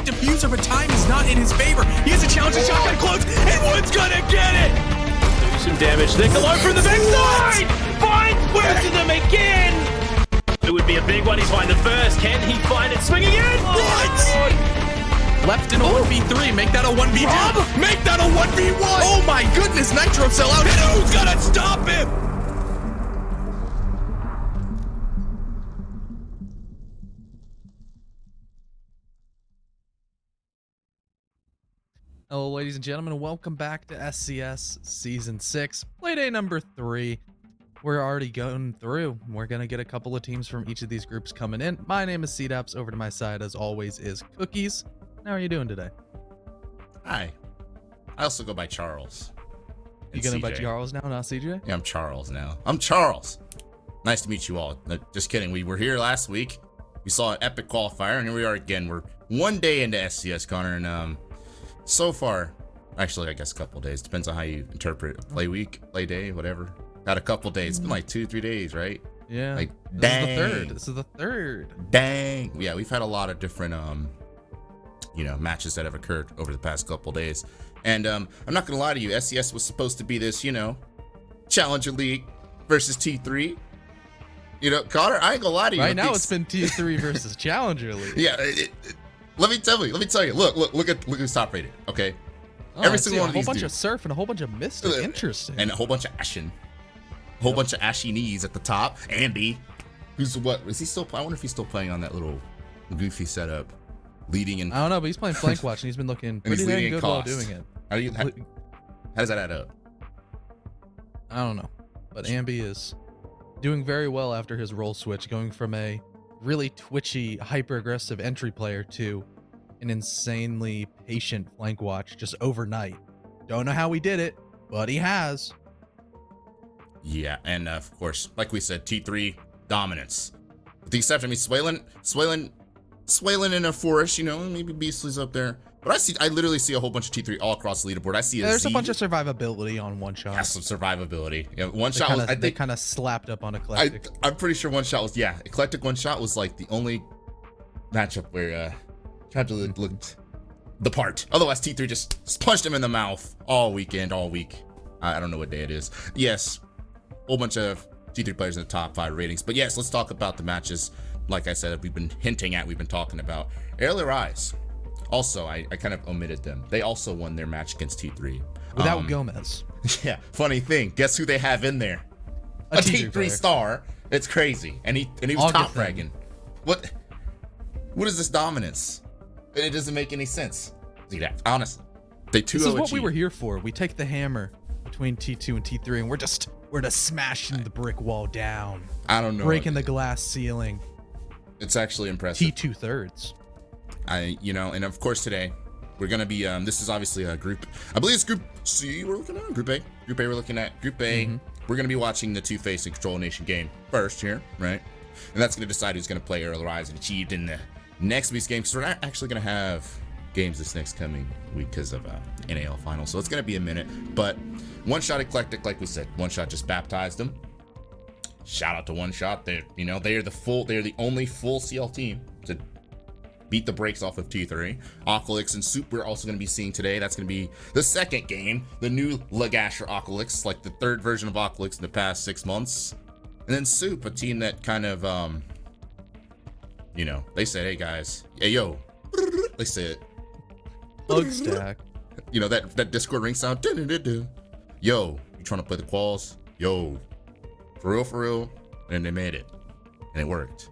great diffuser, but time is not in his favor. He has a challenge, shotgun close, and Wood's gonna get it! Do some damage. Nicolai from the backside! Finds Wisdom again! It would be a big one. He's finding the first. Can he find it? Swing again! What? Left in a 1v3, make that a 1v2. Make that a 1v1! Oh my goodness, Nitro sell out, and who's gonna stop him? Hello, ladies and gentlemen, and welcome back to SCS Season 6, Playday number 3. We're already going through. We're going to get a couple of teams from each of these groups coming in. My name is CDAPS. Over to my side, as always, is Cookies. How are you doing today? Hi. I also go by Charles. You going by Charles now, not CJ? Yeah, I'm Charles now. I'm Charles. Nice to meet you all. No, just kidding. We were here last week. We saw an epic qualifier, and here we are again. We're one day into SCS, Connor, and so far, actually, I guess a couple days. Depends on how you interpret it. Play week, play day, whatever. Got a couple days. It's been like 2-3 days, right? Yeah. Like, dang. This is the third. Dang. Yeah, we've had a lot of different, matches that have occurred over the past couple days. And I'm not going to lie to you. SCS was supposed to be this, Challenger League versus T3. Connor, I ain't going to lie to you. Right now, it's been T3 versus Challenger League. Yeah. Let me tell you. Look at who's top rated. Okay. Oh, Every single one a of whole these bunch dudes. of surf and a whole bunch of mystic. Interesting. And a whole bunch of ashen. A whole bunch of ashy knees at the top. Andy, who's what? Is he still? I wonder if he's still playing on that little goofy setup, leading in. I don't know, but he's playing flank watch and he's been looking pretty dang good while doing it. How does that add up? I don't know, but Ambi is doing very well after his role switch, going from a really twitchy, hyper-aggressive entry player to an insanely patient flank watch just overnight. Don't know how he did it, but he has. Yeah, and of course, like we said, T3 dominance. With the exception, Swaylin in a forest, maybe Beastly's up there. But I literally see a whole bunch of T3 all across the leaderboard. I see there's a bunch of survivability on one shot. Has some survivability. Yeah, one shot they kind of slapped up on Eclectic. I'm pretty sure one shot was Eclectic one shot was like the only matchup where Tragedy looked the part. Otherwise, T3 just punched him in the mouth all week. I don't know what day it is. Yes, whole bunch of T3 players in the top 5 ratings. But yes, let's talk about the matches. Like I said, we've been talking about. Early Rise. Also, I kind of omitted them. They also won their match against T3. Without Gomez. Yeah, funny thing. Guess who they have in there? A T3 star. It's crazy. And he was top fragging. What is this dominance? It doesn't make any sense. Honestly. This is what we were here for. We take the hammer between T2 and T3 and we're just smashing the brick wall down. I don't know. Breaking the glass ceiling. It's actually impressive. T2 thirds. And of course today we're gonna be this is obviously a group. I believe it's Group C we're looking at. Group A we're looking at. Group A. Mm-hmm. We're gonna be watching the 2FACED and Control Nation game first here, right? And that's gonna decide who's gonna play Early Rise and Achieved in the next week's game. Because we're not actually gonna have games this next coming week because of NAL final. So it's gonna be a minute. But One Shot Eclectic, like we said, One Shot just baptized them. Shout out to One Shot. They're the only full CL team to beat the brakes off of T3. Oculix and Soup we're also going to be seeing today. That's going to be the second game. The new Lagasher Oculix, like the third version of Oculix in the past 6 months. And then Soup, a team that kind of, they said, hey guys, hey yo, they said, Bug stack. That Discord ring sound. Yo, you trying to play the quals? Yo, for real. And they made it. And it worked.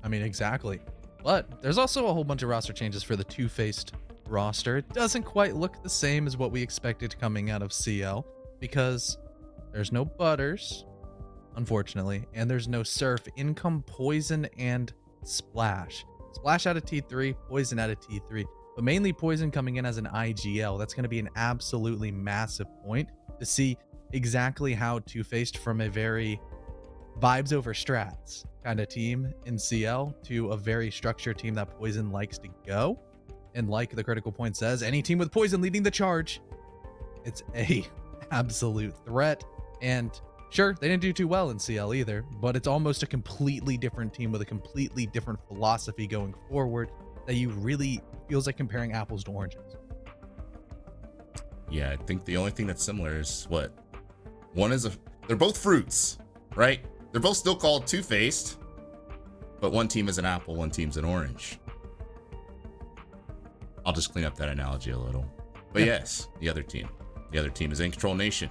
I mean, exactly. But there's also a whole bunch of roster changes for the 2FACED roster. It doesn't quite look the same as what we expected coming out of CL because there's no Butters, unfortunately, and there's no Surf. In come Poison and Splash. Splash out of T3, Poison out of T3, but mainly Poison coming in as an IGL. That's going to be an absolutely massive point to see exactly how 2FACED from a very vibes over strats kind of team in CL to a very structured team that Poison likes to go. And like the critical point says, any team with Poison leading the charge, it's a absolute threat. And sure, they didn't do too well in CL either, but it's almost a completely different team with a completely different philosophy going forward. that you really feels like comparing apples to oranges. Yeah, I think the only thing that's similar is what? They're both fruits, right? They're both still called 2-faced, but one team is an apple, one team's an orange. I'll just clean up that analogy a little. But yes, the other team is INCONTROL Nation.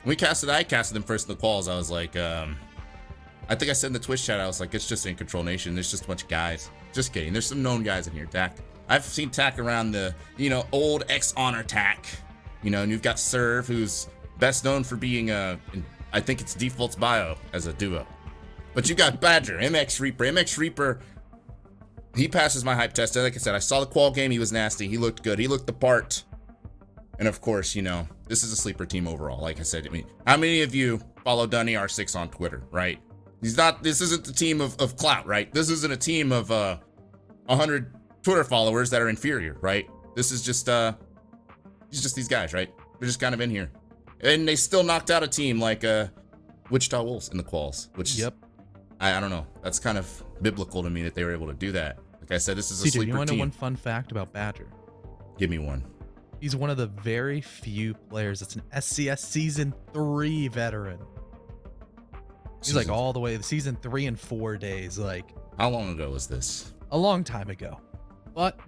When I casted them first in the quals. I was like, I think I said in the Twitch chat, I was like, it's just INCONTROL Nation. There's just a bunch of guys. Just kidding. There's some known guys in here. Tak. I've seen Tak around the, old ex-honor Tak. And you've got Serve, who's best known for being I think it's Default's bio as a duo. But you got Badger, MX Reaper. MX Reaper, he passes my hype test. Like I said, I saw the qual game. He was nasty. He looked good. He looked the part. And of course, this is a sleeper team overall. Like I said, how many of you follow Dunny R6 on Twitter, right? This isn't the team of clout, right? This isn't a team of 100 Twitter followers that are inferior, right? This is just these guys, right? They're just kind of in here. And they still knocked out a team like Wichita Wolves in the quals, which I don't know. That's kind of biblical to me that they were able to do that. Like I said, this is a sleeper you want to team. know one fun fact about Badger? Give me one. He's one of the very few players that's an SCS Season 3 veteran. He's like all the way to Season 3 in 4 days. Like, how long ago was this? A long time ago. But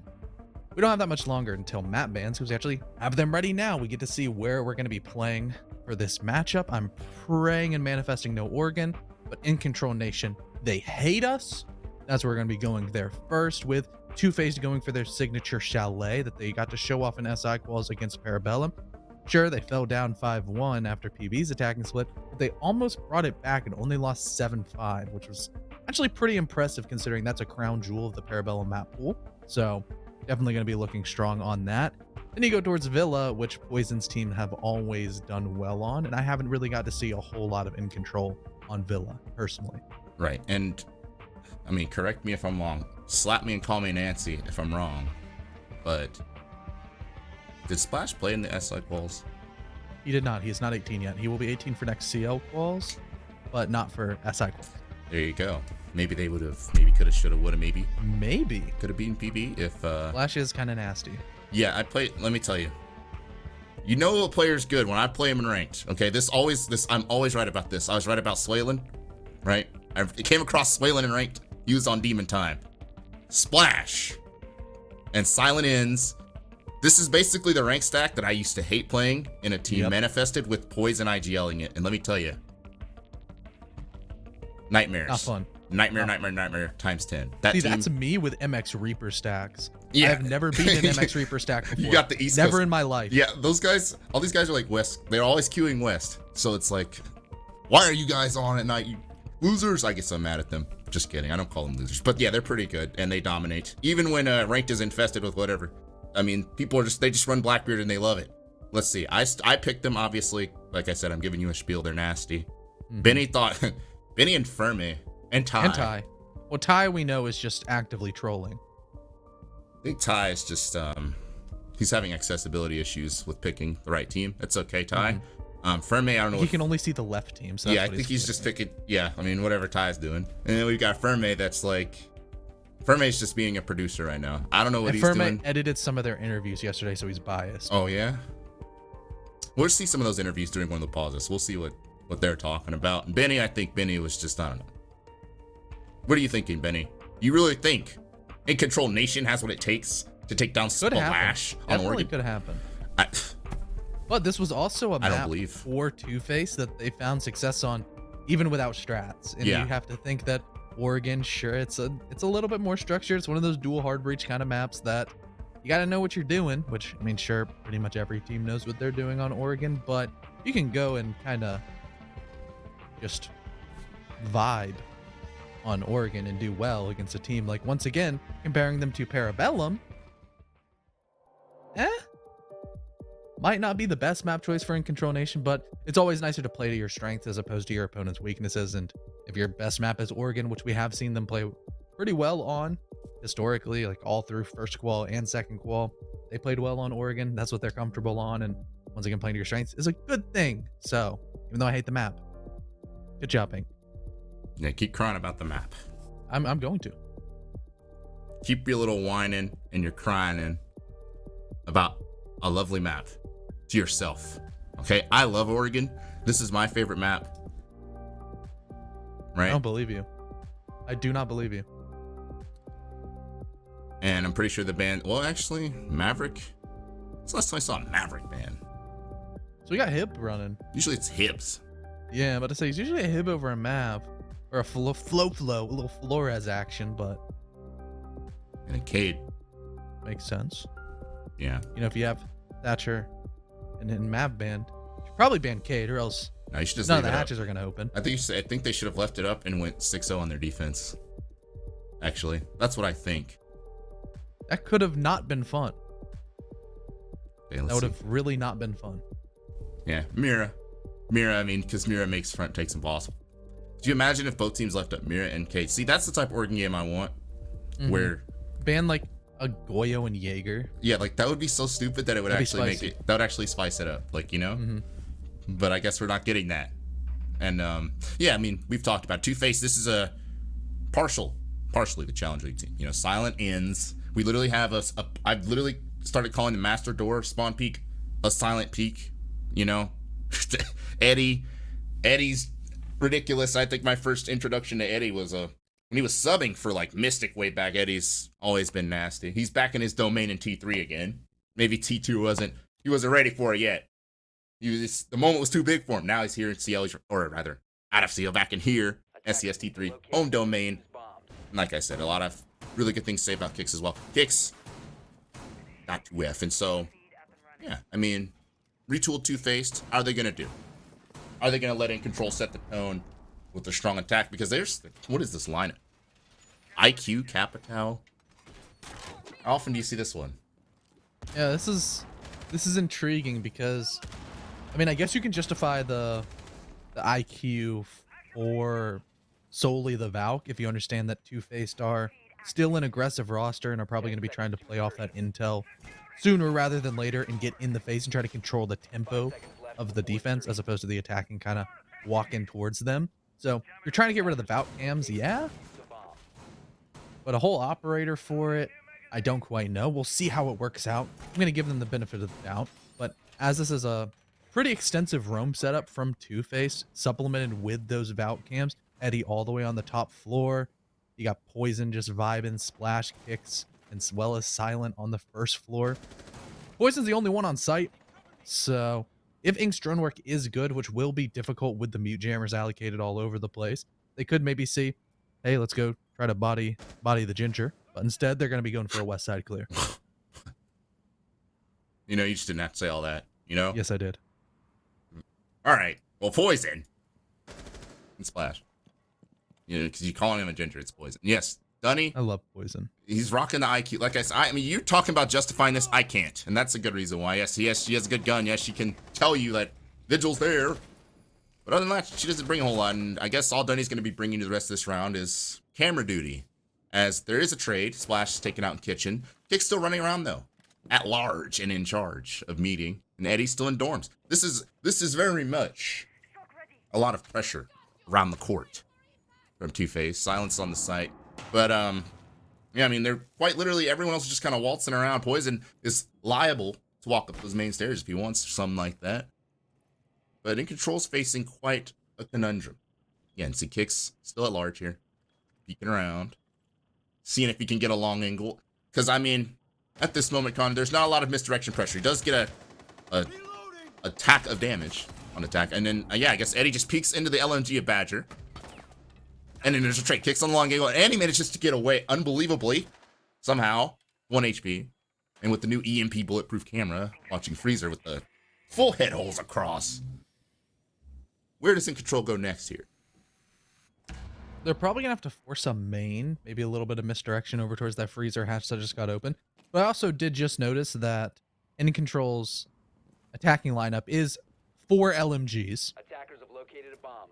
we don't have that much longer until map bans, because we actually have them ready now. We get to see where we're going to be playing for this matchup. I'm praying and manifesting no Oregon, but INCONTROL Nation, they hate us. That's where we're going to be going there first, with 2FACED going for their signature chalet that they got to show off in SI quals against Parabellum. Sure, they fell down 5-1 after PB's attacking split, but they almost brought it back and only lost 7-5, which was actually pretty impressive considering that's a crown jewel of the Parabellum map pool. So definitely going to be looking strong on that. Then you go towards Villa, which Poison's team have always done well on, and I haven't really got to see a whole lot of INCONTROL on Villa personally. Right, and correct me if I'm wrong. Slap me and call me Nancy if I'm wrong. But did Splash play in the SI quals? He did not. He is not 18 yet. He will be 18 for next CL quals, but not for SI quals. There you go. Maybe they would have, could have, should have, would have, maybe. Maybe. Could have beaten PB if... Splash is kind of nasty. Yeah, let me tell you. You know a player's good when I play him in ranked. Okay, I'm always right about this. I was right about Swaylin, right? I came across Swaylin in ranked. He was on Demon Time. Splash and Silent Ends. This is basically the rank stack that I used to hate playing in a team, manifested with Poison IGLing it. And let me tell you, nightmares. Not fun. Nightmare times 10. That's me with MX Reaper stacks. Yeah. I've never been an MX Reaper stack before. You got the East Never Coast. In my life. Yeah, all these guys are like West. They're always queuing West. So it's like, why are you guys on at night? You losers. I get so mad at them. Just kidding. I don't call them losers. But yeah, they're pretty good and they dominate. Even when ranked is infested with whatever. People are they just run Blackbeard and they love it. Let's see. I picked them, obviously. Like I said, I'm giving you a spiel. They're nasty. Mm-hmm. Benny and Fermi and Ty. Well, Ty we know is just actively trolling. I think Ty is just he's having accessibility issues with picking the right team. It's okay, Ty. Mm-hmm. Fermi, I don't know. He can only see the left team. So yeah, I think he's just picking. Yeah, whatever Ty's doing. And then we've got Fermi. That's like, Fermi's just being a producer right now. I don't know what he's doing. Fermi edited some of their interviews yesterday, so he's biased. Oh yeah. We'll see some of those interviews during one of the pauses. We'll see what they're talking about. And Benny, I think Benny was just, I don't know. What are you thinking, Benny? You really think INCONTROL Nation has what it takes to take down Splash on Oregon? Could happen. But this was also a map believe. For 2FACED that they found success on, even without strats. And you have to think that Oregon, sure, it's a little bit more structured. It's one of those dual hard breach kind of maps that you got to know what you're doing. Which sure, pretty much every team knows what they're doing on Oregon, but you can go and kind of just vibe on Oregon and do well against a team like, once again, comparing them to Parabellum. Might not be the best map choice for INCONTROL Nation, but it's always nicer to play to your strengths as opposed to your opponent's weaknesses. And if your best map is Oregon, which we have seen them play pretty well on historically, like all through first qual and second qual, they played well on Oregon. That's what they're comfortable on. And once again, playing to your strengths is a good thing. So even though I hate the map, good job, Pink. Yeah, keep crying about the map. I'm going to. keep your little whining and your crying about a lovely map to yourself. Okay, I love Oregon. This is my favorite map. Right? I don't believe you. I do not believe you. And I'm pretty sure the band, well, actually, Maverick. It's the last time I saw a Maverick band. So we got Hib running. Usually it's Hibbs. Yeah, but to say, it's usually a Hib over a Mav. Or a flow, a little Flores action, but And a Cade. makes sense. Yeah. You know, if you have Thatcher and Mav banned, you should probably ban Cade, or else No, you should just none of leave the it hatches up. are going to open. I think they should have left it up and went 6-0 on their defense. Actually, that's what I think. That could have not been fun. Okay, That let's would see. have really not been fun. Yeah, Mira. I mean, because Mira makes front takes impossible. Do you imagine if both teams left up Mira and Kate? See, that's the type of Oregon game I want. Where, Ban like a Goyo and Jaeger. yeah, like that would be so stupid that it would That'd be actually make spicy. it. That would actually spice it up, like, you know. But I guess we're not getting that. And yeah, I mean, we've talked about 2FACED. This is a partially the Challenge League team. You know, silent ends. We literally have I've literally started calling the Master Door spawn peak a silent peak. You know, Eddie's ridiculous. I think my first introduction to Eddie was when he was subbing for like Mystic way back. Eddie's always been nasty. He's back in his domain in T3 again. Maybe T2 wasn't ready for it yet. The moment was too big for him. Now he's here in CL, or rather out of CL, back in here, SCS T3 home domain. And like I said, a lot of really good things to say about Kicks as well. Kicks got 2F, and so yeah, I mean, retooled 2FACED. How are they gonna do? Are they gonna let INCONTROL set the tone with a strong attack? Because what is this lineup? IQ, Capital. How often do you see this one? Yeah, this is intriguing because, I mean, I guess you can justify the IQ for solely the Valk if you understand that 2FACED are still an aggressive roster and are probably going to be trying to play off that intel sooner rather than later and get in the face and try to control the tempo of the defense as opposed to the attacking kind of walking towards them. So you're trying to get rid of the Valk cams, yeah, but a whole operator for it, I don't quite know. We'll see how it works out. I'm going to give them the benefit of the doubt, but as this is a pretty extensive roam setup from 2FACED, supplemented with those Valk cams, Eddie all the way on the top floor. You got Poison just vibing, splash kicks, as well as Silent on the first floor. Poison's the only one on site, so if Ink's drone work is good, which will be difficult with the mute jammers allocated all over the place, they could maybe see, hey, let's go try to body the Ginger, but instead they're going to be going for a west side clear. You know, you just didn't have to say all that, you know? Yes, I did. All right. Well, Poison and Splash. You know, because you're calling him a Ginger, it's Poison. Yes, Dunny. I love Poison. He's rocking the IQ. Like I said, I mean, you're talking about justifying this. I can't, and that's a good reason why. Yes, she has a good gun. Yes, she can tell you that Vigil's there. But other than that, she doesn't bring a whole lot. And I guess all Dunny's going to be bringing to the rest of this round is camera duty, as there is a trade. Splash is taken out in kitchen. Kick's still running around though, at large and in charge of meeting. And Eddie's still in dorms. This is very much a lot of pressure around the court from 2FACED. Silence on the site. But yeah, I mean, they're quite literally, everyone else is just kind of waltzing around. Poison is liable to walk up those main stairs if he wants, something like that. But INCONTROL's facing quite a conundrum. Yeah, and see Kicks still at large here. Peeking around. Seeing if he can get a long angle. Because, I mean, at this moment, Con, there's not a lot of misdirection pressure. He does get a attack of damage on attack. And then, yeah, I guess Eddie just peeks into the LMG of Badger. And then there's a trade. Kicks on the long angle. And he manages to get away unbelievably. Somehow. 1 HP. And with the new EMP bulletproof camera, watching Freezer with the full head holes across. Where does INCONTROL go next here? They're probably going to have to force a main, maybe a little bit of misdirection over towards that freezer hatch that just got open. But I also did just notice that INCONTROL's attacking lineup is 4 LMGs. Attackers have located a bomb.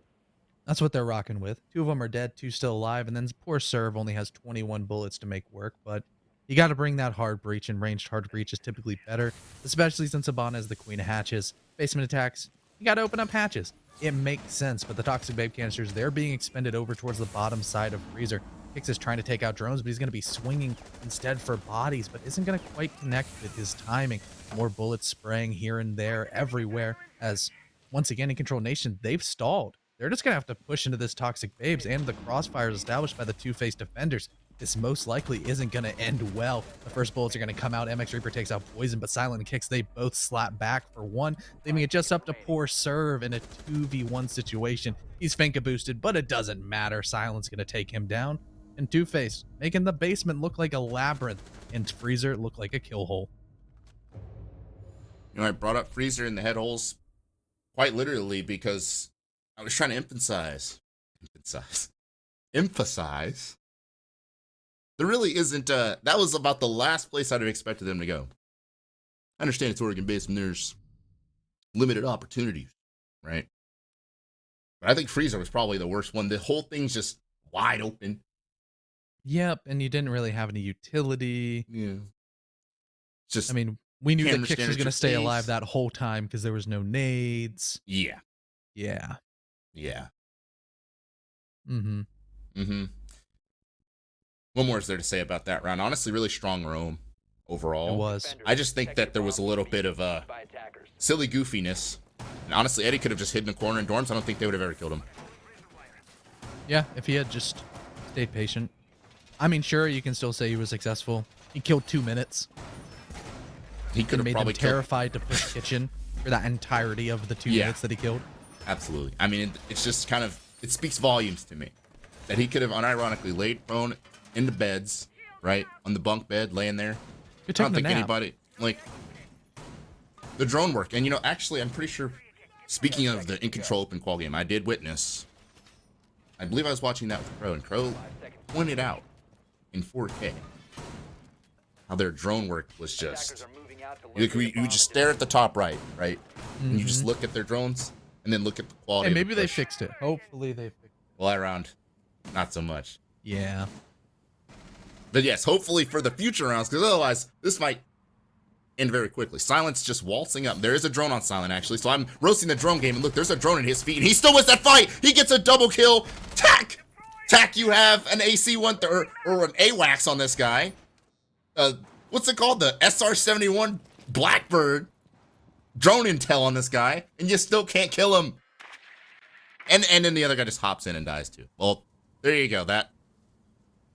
That's what they're rocking with. 2 of them are dead, 2 still alive, and then poor Serve only has 21 bullets to make work, but you got to bring that hard breach, and ranged hard breach is typically better, especially since Abana is the queen of hatches. Basement attacks, you got to open up hatches. It makes sense, but the Toxic Babe canisters, they're being expended over towards the bottom side of Freezer. Kix is trying to take out drones, but he's going to be swinging instead for bodies, but isn't going to quite connect with his timing. More bullets spraying here and there everywhere as, once again, in Control Nation, they've stalled. They're just going to have to push into this Toxic Babes and the crossfires established by the 2FACED defenders. This most likely isn't going to end well. The first bullets are going to come out. MX Reaper takes out Poison, but Silent and Kix, they both slap back for one, leaving it just up to poor Serve in a 2v1 situation. He's Finka boosted, but it doesn't matter. Silent's going to take him down. And 2FACED making the basement look like a labyrinth and Freezer look like a kill hole. You know, I brought up Freezer in the head holes quite literally because I was trying to emphasize. There really isn't, that was about the last place I'd have expected them to go. I understand it's Oregon based and there's limited opportunities, right? But I think Freezer was probably the worst one. The whole thing's just wide open. Yep, and you didn't really have any utility. Yeah. Just, I mean, we knew that understand Kix was going to your stay face. alive that whole time because there was no nades. yeah. Yeah. Yeah. Mm-hmm. Mm-hmm. What more is there to say about that round? Honestly, really strong roam overall. It was. I just think that there was a little bit of silly goofiness. And honestly, Eddie could have just hidden in the corner in dorms. I don't think they would have ever killed him. Yeah, if he had just stayed patient. I mean, sure, you can still say he was successful. He killed 2 minutes. He could It have made probably them terrified to push Kitchen for that entirety of the 2 minutes that he killed. Absolutely. I mean, it's just kind of, it speaks volumes to me that he could have unironically laid prone into beds, right? On the bunk bed, laying there. You're I don't taking a think nap. anybody, like, the drone work. And, you know, actually, I'm pretty sure, speaking of the in-control open qual game, I did witness, I believe I was watching that with Crow, and Crow pointed out in 4K how their drone work was just, you just stare at the top right? And you just look at their drones, and then look at the quality Hey, of the maybe they push. fixed it. Hopefully they fixed it. Well, that round, not so much. Yeah. But yes, hopefully for the future rounds, because otherwise this might end very quickly. Silent's just waltzing up. There is a drone on Silent, actually, so I'm roasting the drone game, and look, there's a drone at his feet, and he still wins that fight! He gets a double kill! Tack! Tack, you have an AC-1 or an AWACS on this guy. What's it called? The SR-71 Blackbird drone intel on this guy, and you still can't kill him. And then the other guy just hops in and dies too. Well, there you go. That,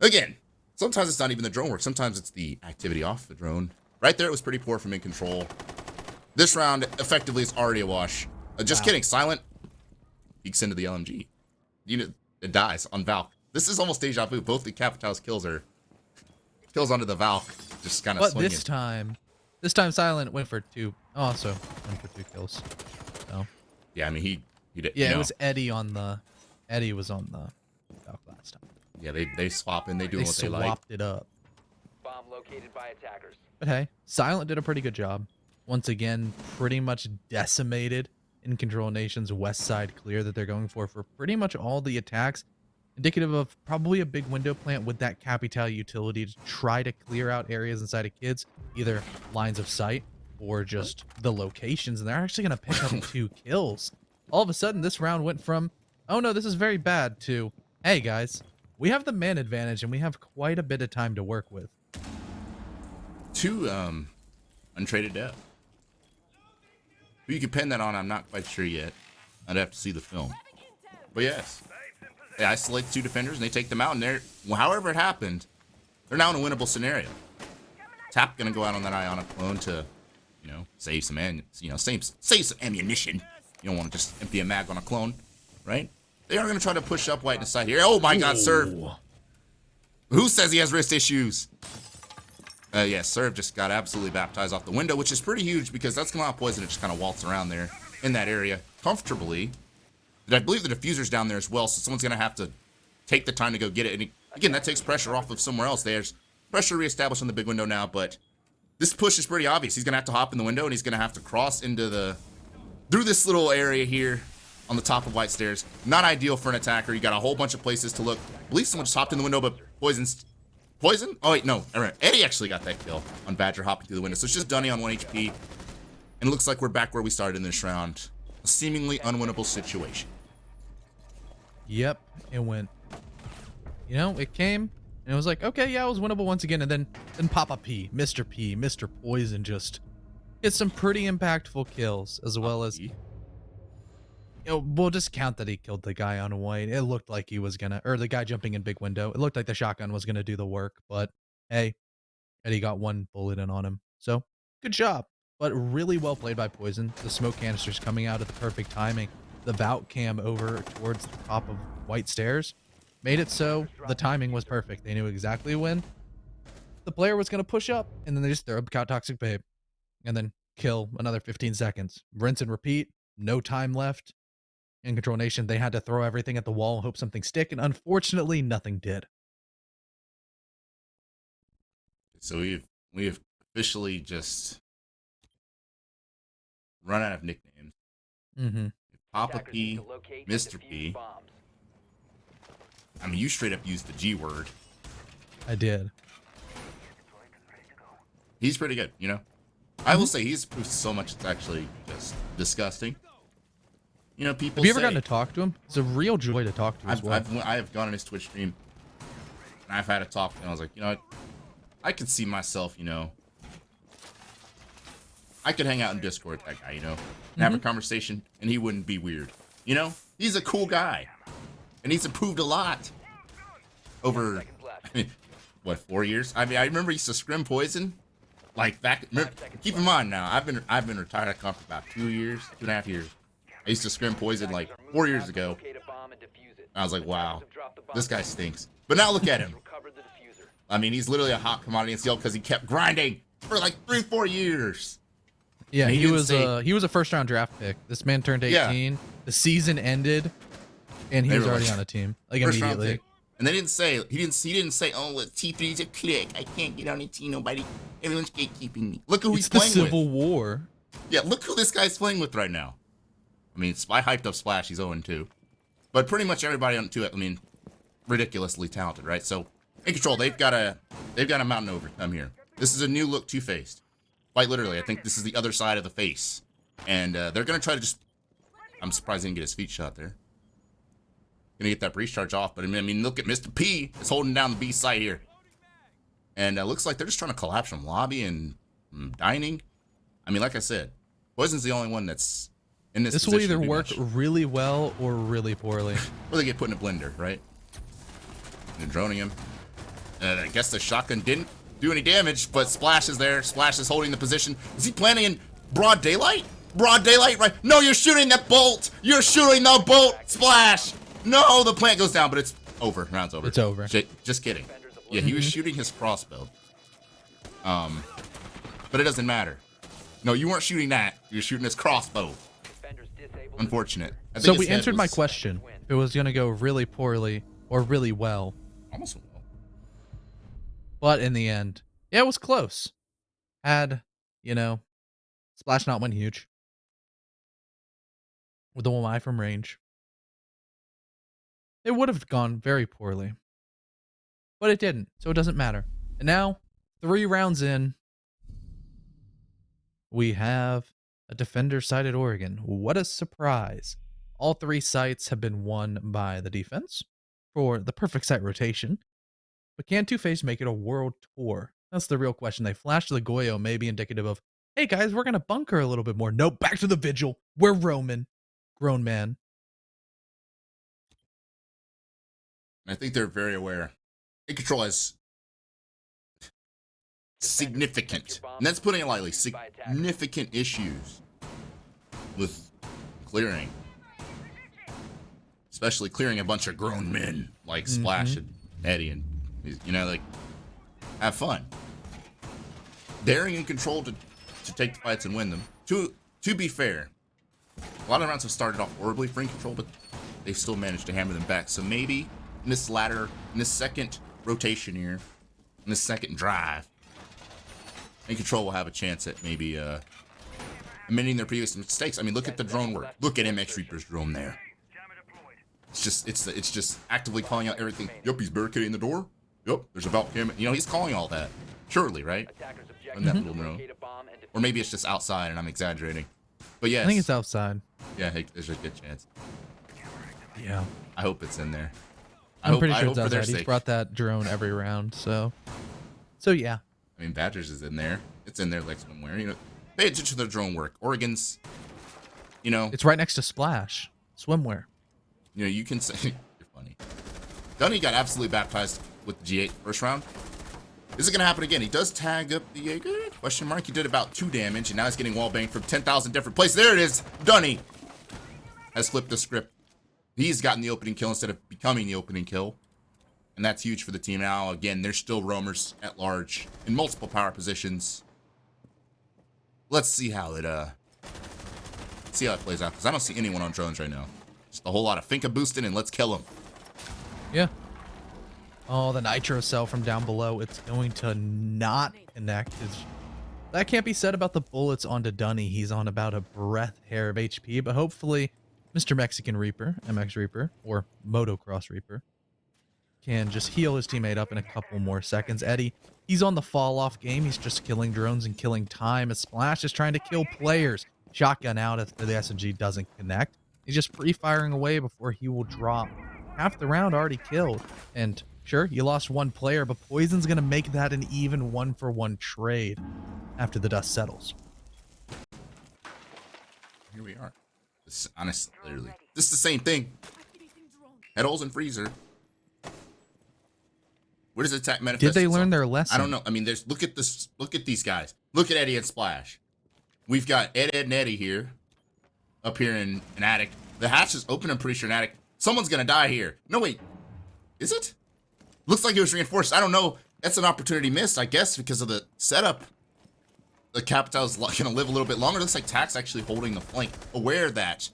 again, sometimes it's not even the drone work. Sometimes it's the activity off the drone. Right there, it was pretty poor from in control. This round, effectively, is already a wash. Just kidding. Silent peeks into the LMG. You know, it dies on Valk. This is almost deja vu. Both the Capitals kills are kills onto the Valk. Just kind of But swinging. this time Silent went for 2. Also went for 2 kills. So Yeah, I mean, he did. yeah, you it know, was Eddie on the was on the Valk last time. Yeah, they swap and they do They what they like. swapped it up. Bomb located by attackers. But hey, Silent did a pretty good job. Once again, pretty much decimated in Control Nation's west side clear that they're going for pretty much all the attacks. Indicative of probably a big window plant with that Capital utility to try to clear out areas inside of kids, either lines of sight or just the locations. And they're actually going to pick up 2 kills. All of a sudden, this round went from, oh no, this is very bad, to, hey guys, we have the man advantage and we have quite a bit of time to work with. 2 untraded death. Who you can pin that on, I'm not quite sure yet. I'd have to see the film. But yes, they isolate 2 defenders and they take them out, and they're, well, however it happened, they're now in a winnable scenario. Tap gonna go out on that Ionic clone to, you know, save some save some ammunition. You don't want to just empty a mag on a clone, right? They are gonna try to push up White inside here. Oh my God, Serve! Who says he has wrist issues? Yeah, Serve just got absolutely baptized off the window, which is pretty huge because that's gonna allow Poison to just kind of waltz around there in that area comfortably. And I believe the diffuser's down there as well, so someone's gonna have to take the time to go get it. And again, that takes pressure off of somewhere else. There's pressure reestablished on the big window now, but this push is pretty obvious. He's gonna have to hop in the window and he's gonna have to cross into through this little area here on the top of White Stairs. Not ideal for an attacker. You got a whole bunch of places to look. I believe someone just hopped in the window, but Poison? Oh wait, no. Eddie actually got that kill on Badger hopping through the window. So it's just Dunny on 1 HP. And it looks like we're back where we started in this round. A seemingly unwinnable situation. Yep, it went you know, it came and it was like, okay, yeah, it was winnable once again. And then Papa P, Mr. Poison just hit some pretty impactful kills, as well as, you know, we'll just count that he killed the guy on white. It looked like he was gonna, or the guy jumping in big window. It looked like the shotgun was gonna do the work, but hey, Eddie got one bullet in on him. So good job, but really well played by Poison. The smoke canisters coming out at the perfect timing. The Vout cam over towards the top of white stairs made it so the timing was perfect. They knew exactly when the player was going to push up, and then they just throw up Toxic Babe and then kill another 15 seconds. Rinse and repeat. No time left. In Control Nation, they had to throw everything at the wall and hope something stick, and unfortunately, nothing did. So we've officially just run out of nicknames. Mm-hmm. Papa P, Mr. P. I mean, you straight up used the G word. I did. He's pretty good, you know? I will say he's proved so much it's actually just disgusting. You know, people Have you say, ever gotten to talk to him? It's a real joy to talk to as well. I have gone on his Twitch stream, and I've had a talk, and I was like, you know what? I could see myself, you know, I could hang out in Discord with that guy, you know, and have a conversation, and he wouldn't be weird. You know, he's a cool guy, and he's improved a lot over, I mean, what, 4 years? I mean, I remember he used to scrim Poison, like back. Keep in mind now, I've been retired at comp for about 2 years, 2.5 years. I used to scrim Poison like 4 years ago. I was like, wow, this guy stinks. But now look at him. I mean, he's literally a hot commodity in CL because he kept grinding for like 3-4 years. Yeah, he was a first round draft pick. This man turned 18. Yeah. The season ended, and he was already on a team like immediately. And they didn't say he didn't say, oh, well, T3's a click. I can't get on a team. Nobody, everyone's gatekeeping me. Look who he's playing with. It's the Civil War. Yeah, look who this guy's playing with right now. I mean, I hyped up Splash. He's 0-2, but pretty much everybody on 2. I mean, ridiculously talented, right? So, INCONTROL, they've got a mountain to overcome here. This is a new look 2FACED. Quite literally, I think this is the other side of the face, and they're gonna try to just. I'm surprised he didn't get his feet shot there. Gonna get that breach charge off, but I mean, look at Mr. P is holding down the B side here, and looks like they're just trying to collapse from lobby and dining. I mean, like I said, Poison's the only one that's in this. This will either work really well or really poorly. Or they get put in a blender, right? They're droning him. I guess the shotgun didn't do any damage, but Splash is there. Splash is holding the position. Is he planning in broad daylight? Broad daylight, right? No, you're shooting that bolt. You're shooting the bolt, Splash. No, the plant goes down, but it's over. Round's over. It's over. Just kidding. Yeah, he was shooting his crossbow. But it doesn't matter. No, you weren't shooting that. You were shooting his crossbow. Unfortunate. So we answered my question. If it was going to go really poorly or really well. Almost well. But in the end, yeah, it was close. Had, you know, Splash not went huge. With the 1 eye from range. It would have gone very poorly. But it didn't, so it doesn't matter. And now, 3 rounds in, we have a defender-sided Oregon. What a surprise. All 3 sites have been won by the defense for the perfect site rotation. But can 2FACED make it a world tour? That's the real question. They flashed the Goyo, maybe indicative of, hey guys, we're going to bunker a little bit more. Nope, back to the Vigil. We're Roman. Grown man. I think they're very aware. INCONTROL is significant, and that's putting it lightly, significant issues with clearing. Especially clearing a bunch of grown men like Splash and Eddie, and, you know, like, have fun. Daring INCONTROL to take the fights and win them. To be fair, a lot of rounds have started off horribly for INCONTROL, but they've still managed to hammer them back. So maybe in this second rotation here, in this second drive, INCONTROL will have a chance at maybe amending their previous mistakes. I mean, look at the drone work. Look at MX Reaper's drone there. It's just actively calling out everything. Yup, he's barricading the door. Yup, there's a Valk cam. You know, he's calling all that. Surely, right? On that little drone. Or maybe it's just outside and I'm exaggerating. But yes. I think it's outside. Yeah, hey, there's a good chance. Yeah. I hope it's in there. I'm pretty I sure hope it's for their outside. He's sake. brought that drone every round, so yeah. I mean, Badgers is in there. It's in there like somewhere. You know, pay attention to their drone work. Oregon's, you know, It's right next to Splash swimwear. you can say you're funny. Dunny got absolutely baptized with the G8 first round. Is it gonna happen again? He does tag up the Jaeger? Question mark. He did about 2 damage, and now he's getting wall banged from 10,000 different places. There it is. Dunny has flipped the script. He's gotten the opening kill instead of becoming the opening kill. And that's huge for the team now. Again, there's still roamers at large in multiple power positions. Let's see how it plays out, because I don't see anyone on drones right now. Just a whole lot of Finka boosting, and let's kill him. Yeah. Oh, the nitro cell from down below. It's going to not connect. That can't be said about the bullets onto Dunny. He's on about a breath hair of HP, but hopefully Mr. Mexican Reaper, MX Reaper, or Motocross Reaper, can just heal his teammate up in a couple more seconds. Eddie, he's on the fall off game. He's just killing drones and killing time. As Splash is trying to kill players. Shotgun out if the SMG doesn't connect. He's just pre-firing away before he will drop. Half the round already killed. And sure, you lost 1 player, but Poison's going to make that an even 1-for-1 trade after the dust settles. Here we are. This, honestly, literally. This is the same thing. Head holes and freezer. Where does attack manifest Did they itself? learn their lesson? I don't know. I mean, look at this. Look at these guys. Look at Eddie and Splash. We've got Ed and Eddie here. Up here in an attic. The hatch is open, I'm pretty sure, in attic. Someone's gonna die here. No, wait. Is it? Looks like it was reinforced. I don't know. That's an opportunity missed, I guess, because of the setup. The Capital's gonna live a little bit longer. Looks like Tack's actually holding the flank. Aware that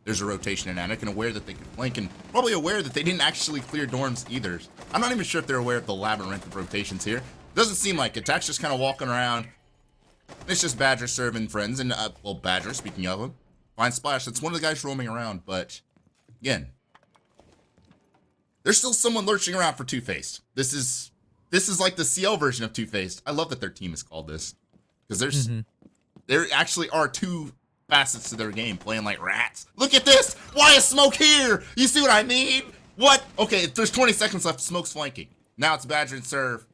there's a rotation in attic, and aware that they could flank, and probably aware that they didn't actually clear dorms either. I'm not even sure if they're aware of the labyrinth of rotations here. Doesn't seem like it. Tack's just kind of walking around. It's just Badger serving friends, and well, Badger, speaking of him, find Splash. That's one of the guys roaming around, but again, there's still someone lurching around for 2FACED. This is like the CL version of 2FACED. I love that their team is called this, because there actually are 2 facets to their game, playing like rats. Look at this. Why is Smoke here? You see what I mean? What? Okay, there's 20 seconds left. Smoke's flanking. Now it's Badger and Serve.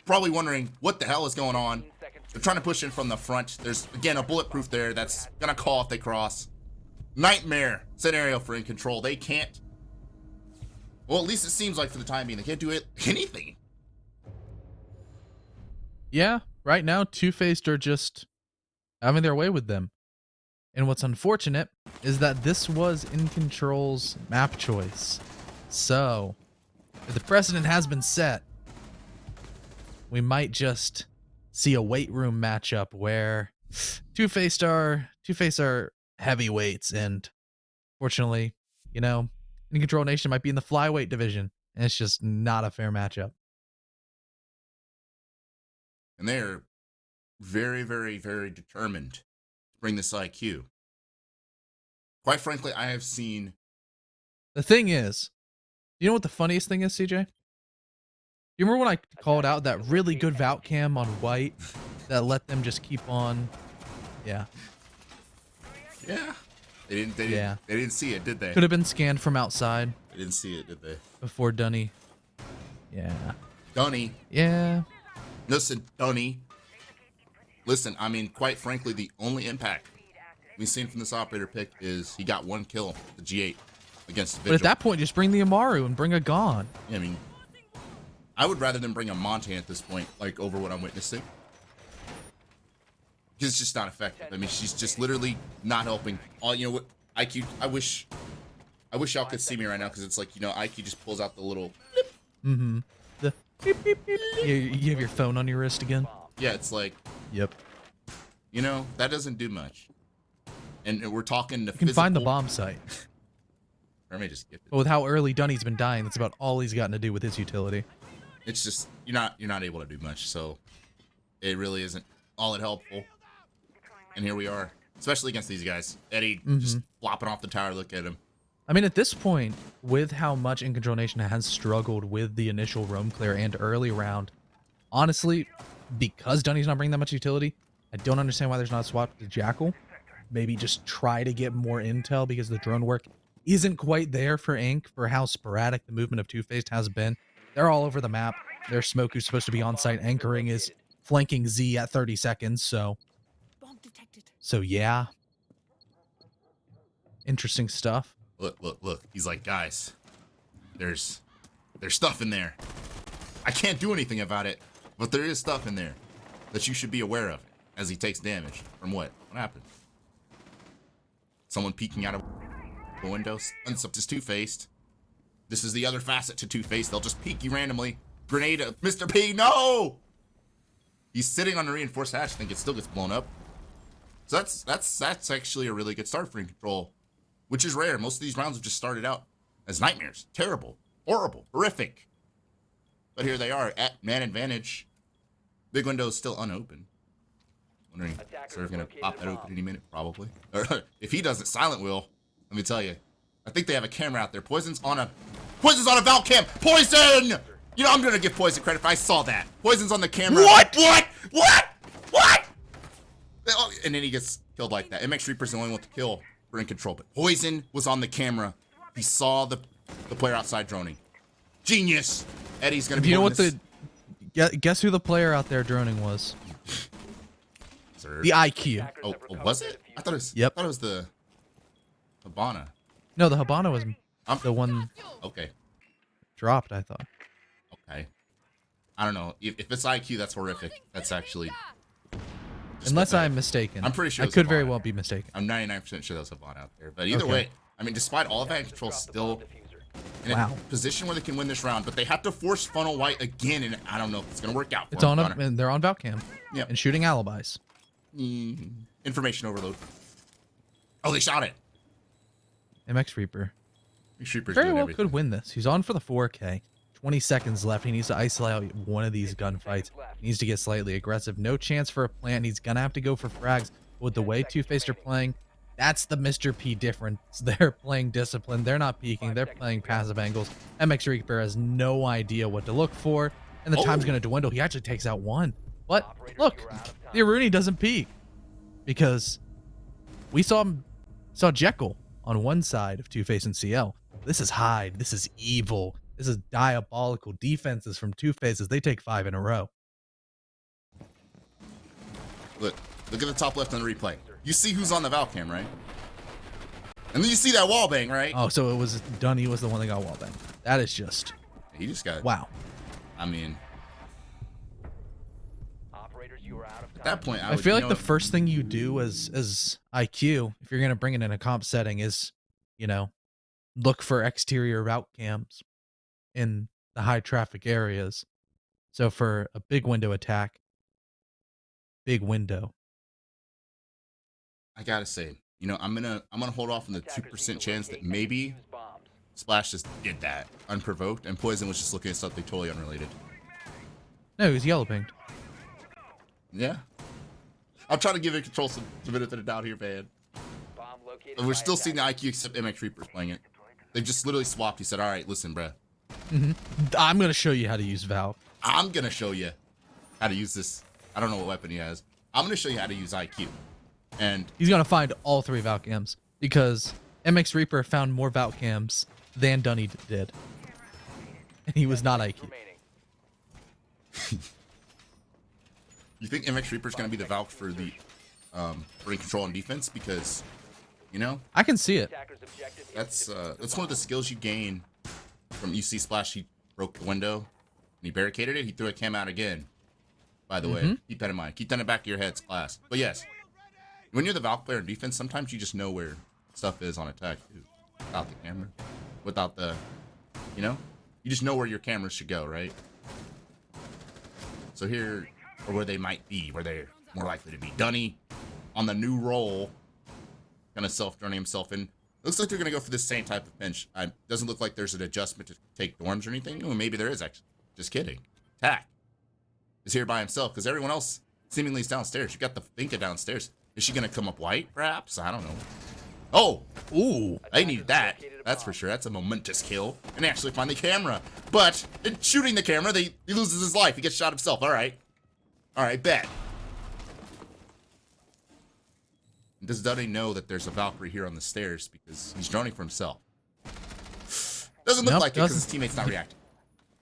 Probably wondering what the hell is going on. They're trying to push in from the front. There's, again, a bulletproof there that's gonna call if they cross. Nightmare scenario for INCONTROL. They can't, well, at least it seems like for the time being, they can't do anything. Yeah, right now, 2FACED are just having their way with them. And what's unfortunate is that this was INCONTROL's map choice. So, if the precedent has been set, we might just see a weight room matchup where 2FACED are heavyweights, and fortunately, you know, INCONTROL Nation might be in the flyweight division, and it's just not a fair matchup. And they're very, very, very determined to bring this IQ. Quite frankly, I have seen... The thing is, you know what the funniest thing is, CJ? You remember when I called out that really good Vault cam on White that let them just keep on? Yeah. Yeah. They didn't see it, did they? Could have been scanned from outside They didn't see it, did they? before Dunny. Yeah. Dunny. Yeah. Listen, Dunny. Listen, I mean, quite frankly, the only impact we've seen from this operator pick is he got 1 kill, the G8, against the Vigil. But at that point, just bring the Amaru and bring a Gon. Yeah, I mean, I would rather than bring a Montana at this point, like, over what I'm witnessing. Because it's just not effective. I mean, she's just literally not helping. All, you know what, IQ, I wish y'all could see me right now, because it's like, you know, IQ just pulls out the little... Mm-hmm. The beep, beep, beep. You have your phone on your wrist again? Yeah, it's like... Yep. You know, that doesn't do much. And we're talking the You can find the bomb site. Or I may just get it. But with how early Dunny's been dying, that's about all he's gotten to do with his utility. It's just you're not able to do much, so it really isn't all that helpful. And here we are, especially against these guys. Eddie just flopping off the tower. Look at him. I mean, at this point, with how much INCONTROL Nation has struggled with the initial roam clear and early round, honestly, because Dunny's not bringing that much utility, I don't understand why there's not a swap to Jackal. Maybe just try to get more intel, because the drone work isn't quite there for Inc. for how sporadic the movement of 2FACED has been. They're all over the map. Their smoke who's supposed to be on site anchoring is flanking Z at 30 seconds. So yeah. Interesting stuff. Look. He's like, guys, there's stuff in there. I can't do anything about it, but there is stuff in there that you should be aware of as he takes damage. From what? What happened? Someone peeking out of a window. Up is 2FACED. This is the other facet to 2FACED. They'll just peek you randomly. Grenade, Mr. P, no! He's sitting on a reinforced hatch. I think it still gets blown up. So that's actually a really good start for INCONTROL, which is rare. Most of these rounds have just started out as nightmares. Terrible, horrible, horrific. But here they are at man advantage. Big window is still unopened. Wondering, sort of gonna pop that open any minute, probably. Or if he doesn't, Silent will. Let me tell you. I think they have a camera out there. Poison's on a Valk cam. Poison! You know, I'm gonna give Poison credit if I saw that. Poison's on the camera. What? And then he gets killed like that. MX Reaper's the only one to kill for INCONTROL. But Poison was on the camera. He saw the player outside droning. Genius. Eddie's gonna be. You know what guess who the player out there droning was? Sir. The IQ. Oh, was it? I thought it was. Yep. I thought it was the Habana. No, the Habana was the one Okay. dropped, I thought. Okay. I don't know. If it's IQ, that's horrific. That's actually. Unless I'm mistaken. I'm pretty sure I it's could very Habana. well be mistaken. I'm 99% sure that was Habana out there. But either Okay. way, I mean, despite all of that, INCONTROL's still in a position where they can win this round. But they have to force funnel white again, and I don't know if it's gonna work out. It's on them, and they're on Valcam. Yeah. And shooting alibis. Information overload. Oh, they shot it. MX Reaper. Reaper's Very doing well everything. could win this. He's on for the 4K. 20 seconds left. He needs to isolate out one of these gunfights. He needs to get slightly aggressive. No chance for a plant. He's gonna have to go for frags. But with the way 2FACED are playing, that's the Mr. P difference. They're playing discipline. They're not peeking. They're playing passive angles. MX Reaper has no idea what to look for, and the time's gonna dwindle. He actually takes out one. But look, the Aruni doesn't peek because we saw Jekyll on one side of 2FACED and CL. This is Hyde. This is evil. This is diabolical defenses from 2FACED. They take 5 in a row. Look at the top left on the replay. You see who's on the Valcam, right? And then you see that wall bang, right? Oh, so it was Dunny was the one that got wall banged. That is just He just got. wow. I mean, Operators, you are out of time. at that point, I feel like the first thing you do as IQ, if you're gonna bring it in a comp setting, is look for exterior route cams in the high traffic areas. So for a big window attack, big window. I gotta say, I'm gonna hold off on the 2% chance that maybe Splash just did that unprovoked, and Poison was just looking at something totally unrelated. No, he was yellow pinged. Yeah. I'm trying to give INCONTROL some benefit of the doubt here, man. Bomb located But we're by still seeing attackers. the IQ except MX Reaper's playing it. They've just literally swapped. He said, all right, listen, bruh. I'm gonna show you how to use Valve. I'm gonna show you how to use this. I don't know what weapon he has. I'm gonna show you how to use IQ. And He's gonna find all 3 Valve cams because MX Reaper found more Valve cams than Dunny did, and he was not IQ. Remaining. you think MX Reaper's gonna be the Valk for the for INCONTROL and defense? Because, I can see it. Attackers objective that's one of the skills you gain from UC Splash. He broke the window and he barricaded it. He threw a cam out again. By the way, keep that in mind. Keep that in the back of your heads, class. But yes, when you're the Valk player in defense, sometimes you just know where stuff is on attack too, without the camera, without the, you just know where your cameras should go, right? So here, or where they might be, where they're more likely to be. Dunny on the new roll, gonna self-journey himself in. Looks like they're gonna go for the same type of pinch. Doesn't look like there's an adjustment to take dorms or anything. Well, maybe there is actually. Just kidding. Tack is here by himself because everyone else seemingly is downstairs. You got the Finka downstairs. Is she gonna come up white? Perhaps, I don't know. Oh, ooh, they need that. That's for sure. That's a momentous kill. And they actually find the camera. But in shooting the camera, he loses his life. He gets shot himself. All right, bet. Does Dunny know that there's a Valkyrie here on the stairs because he's droning for himself? Doesn't look Nope, like it because doesn't. his teammate's not reacting.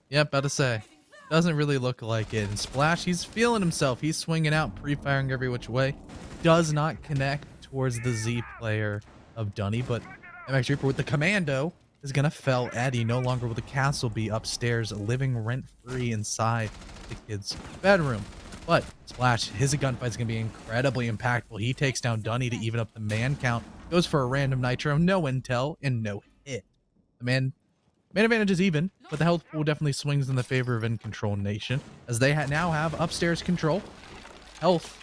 Yep, about to say. Doesn't really look like it. And Splash, he's feeling himself. He's swinging out, pre-firing every which way. Does not connect towards the Z player of Dunny, but MX Reaper with the commando is going to fell Eddie. No longer will the castle be upstairs, living rent-free inside the kid's bedroom. But Splash, his gunfight is going to be incredibly impactful. He takes down Dunny to even up the man count. Goes for a random nitro, no intel, and no hit. The man advantage is even, but the health pool definitely swings in the favor of INCONTROL Nation, as they now have upstairs control, health,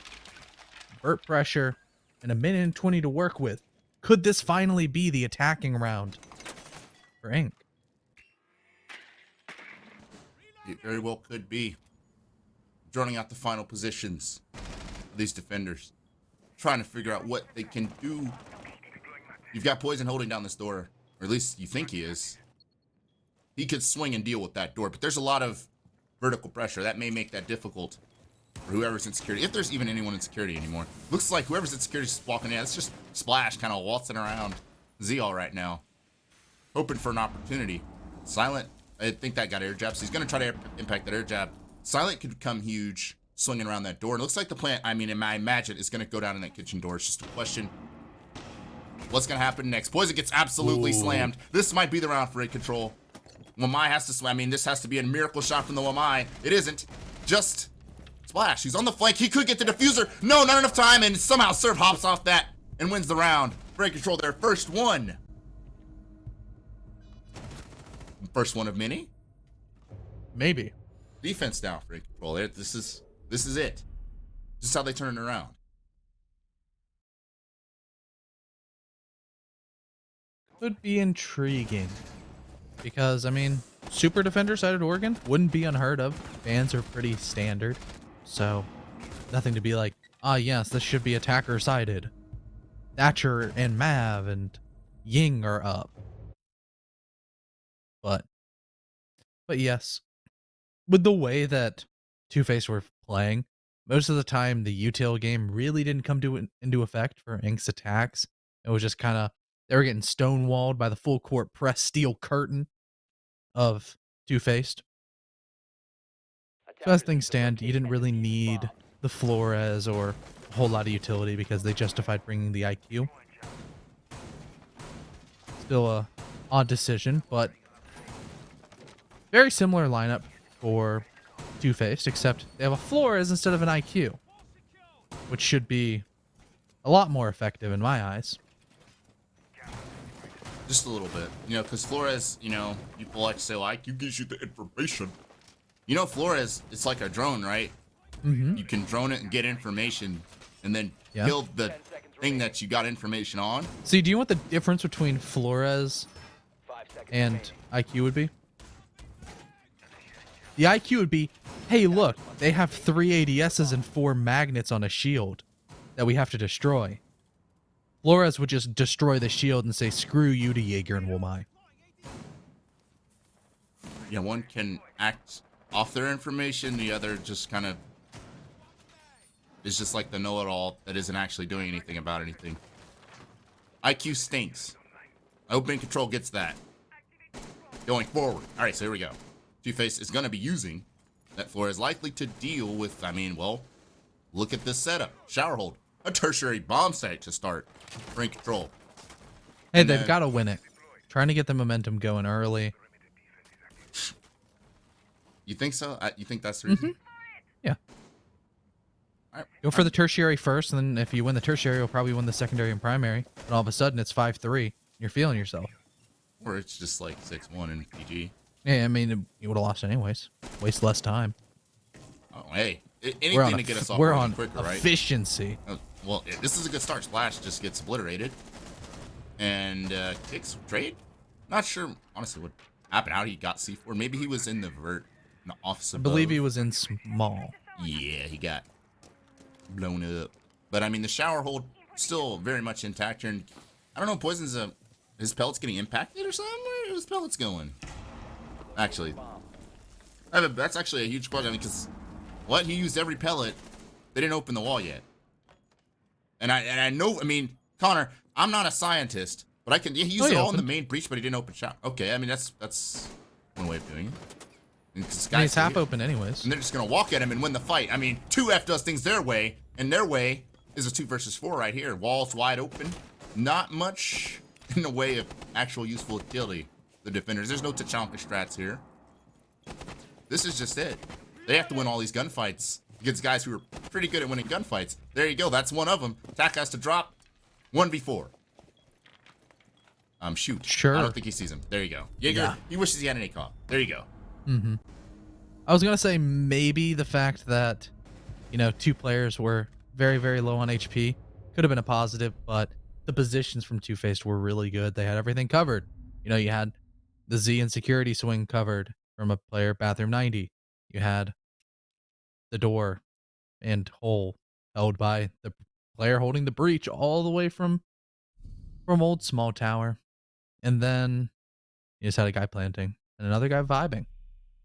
burp pressure, and a minute and 20 to work with. Could this finally be the attacking round for Inc? It very well could be. Droning out the final positions of these defenders, trying to figure out what they can do. You've got Poison holding down this door, or at least you think he is. He could swing and deal with that door, but there's a lot of vertical pressure. That may make that difficult for whoever's in security, if there's even anyone in security anymore. Looks like whoever's in security is just walking in. It's just Splash kind of waltzing around ZL right now, hoping for an opportunity. Silent, I think that got air jab, so he's going to try to impact that air jab. Silent could come huge, swinging around that door. It looks like the plant, I imagine, is going to go down in that kitchen door. It's just a question. What's going to happen next? Poison gets absolutely slammed. This might be the round for INCONTROL. Wamai has to swim. This has to be a miracle shot from the Wamai. It isn't. Just Splash. He's on the flank. He could get the diffuser. No, not enough time. And somehow Serve hops off that and wins the round. For INCONTROL, their first one. First one of many. Maybe. Defense now for INCONTROL. This is it. This is how they turn it around. Could be intriguing. Because, Super Defender side of Oregon wouldn't be unheard of. Bans are pretty standard. So, nothing to be like, yes, this should be attacker-sided. Thatcher and Mav and Ying are up. But yes. With the way that 2FACED were playing, most of the time the util game really didn't come into effect for Ink's attacks. It was just kind of, they were getting stonewalled by the full court press steel curtain of 2FACED. So as things stand, you didn't really need the Flores or a whole lot of utility because they justified bringing the IQ. Still a odd decision, but very similar lineup for 2FACED, except they have a Flores instead of an IQ, which should be a lot more effective in my eyes. Just a little bit, because Flores, people like to say, IQ gives you the information. Flores, it's like a drone, right? Mm-hmm. You can drone it and get information and then kill the thing that you got information on. See, do you know what the difference between Flores and IQ would be? The IQ would be, hey, look, they have 3 ADSs and 4 magnets on a shield that we have to destroy. Flores would just destroy the shield and say, screw you to Jaeger and Wamai. Yeah, one can act off their information, the other just kind of is just like the know-it-all that isn't actually doing anything about anything. IQ stinks. I hope INCONTROL gets that. Going forward. All right, so here we go. 2FACED is going to be using that Flores, likely to deal with, look at this setup. Shower hold. A tertiary bomb site to start for INCONTROL. Hey, they've got to win it. Trying to get the momentum going early. You think so? You think that's the reason? Mm-hmm. Yeah. All right. Go for the tertiary first, and then if you win the tertiary, you'll probably win the secondary and primary. And all of a sudden, it's 5-3. You're feeling yourself. Or it's just like 6-1 in PG. Yeah, you would have lost anyways. Waste less time. Oh, hey. Anything to get us off we're on quicker, right? efficiency. Well, this is a good start. Splash just gets obliterated. And kicks trade? Not sure, honestly, what happened. How he got C4. Maybe he was in the vert. In the office above. I believe he was in small. Yeah, he got blown up. But, the shower hold still very much intact here. And I don't know, Poison's, his pellet's getting impacted or something? Where are his pellets going? Actually, that's actually a huge question because he used every pellet. They didn't open the wall yet. And I know, Connor, I'm not a scientist, But I can. Yeah, he Oh, used he it all in the opened. main breach, but he didn't open shot. Okay, I mean that's one way of doing it. And 'cause I mean, guys he's half open anyways. and they're just gonna walk at him and win the fight. I mean, 2F does things their way, and their way is a 2 versus 4 right here. Walls wide open. Not much in the way of actual useful utility. The defenders. There's no Tachanka strats here. This is just it. They have to win all these gunfights against guys who are pretty good at winning gunfights. There you go. That's one of them. Tack has to drop 1v4. Shoot. Sure. I don't think he sees him. There you go. Jaeger, Yeah. he wishes he had an ACOG. There you go. I was gonna say maybe the fact that, you know, 2 players were very, very low on HP could have been a positive, but the positions from 2FACED were really good. They had everything covered. You know, you had the Z and security swing covered from a player, bathroom 90. You had the door and hole held by the player holding the breach all the way from old small tower. And then you just had a guy planting and another guy vibing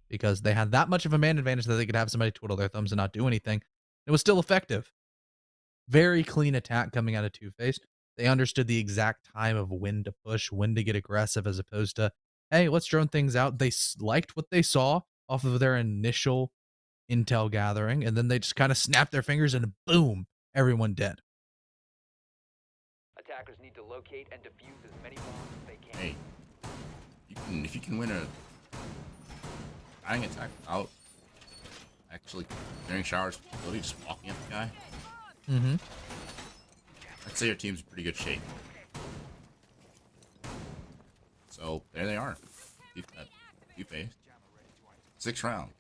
because they had that much of a man advantage that they could have somebody twiddle their thumbs and not do anything. It was still effective. Very clean attack coming out of 2FACED. They understood the exact time of when to push, when to get aggressive, as opposed to, hey, let's drone things out. They liked what they saw off of their initial intel gathering, and then they just kind of snapped their fingers and boom, everyone dead. Attackers need to locate and defuse as many bombs as they can. Hey, if you can win a dying attack without actually clearing showers, really just walking at the guy, Mm-hmm. I'd say your team's in pretty good shape. So there they are. Two-faced. 6th round.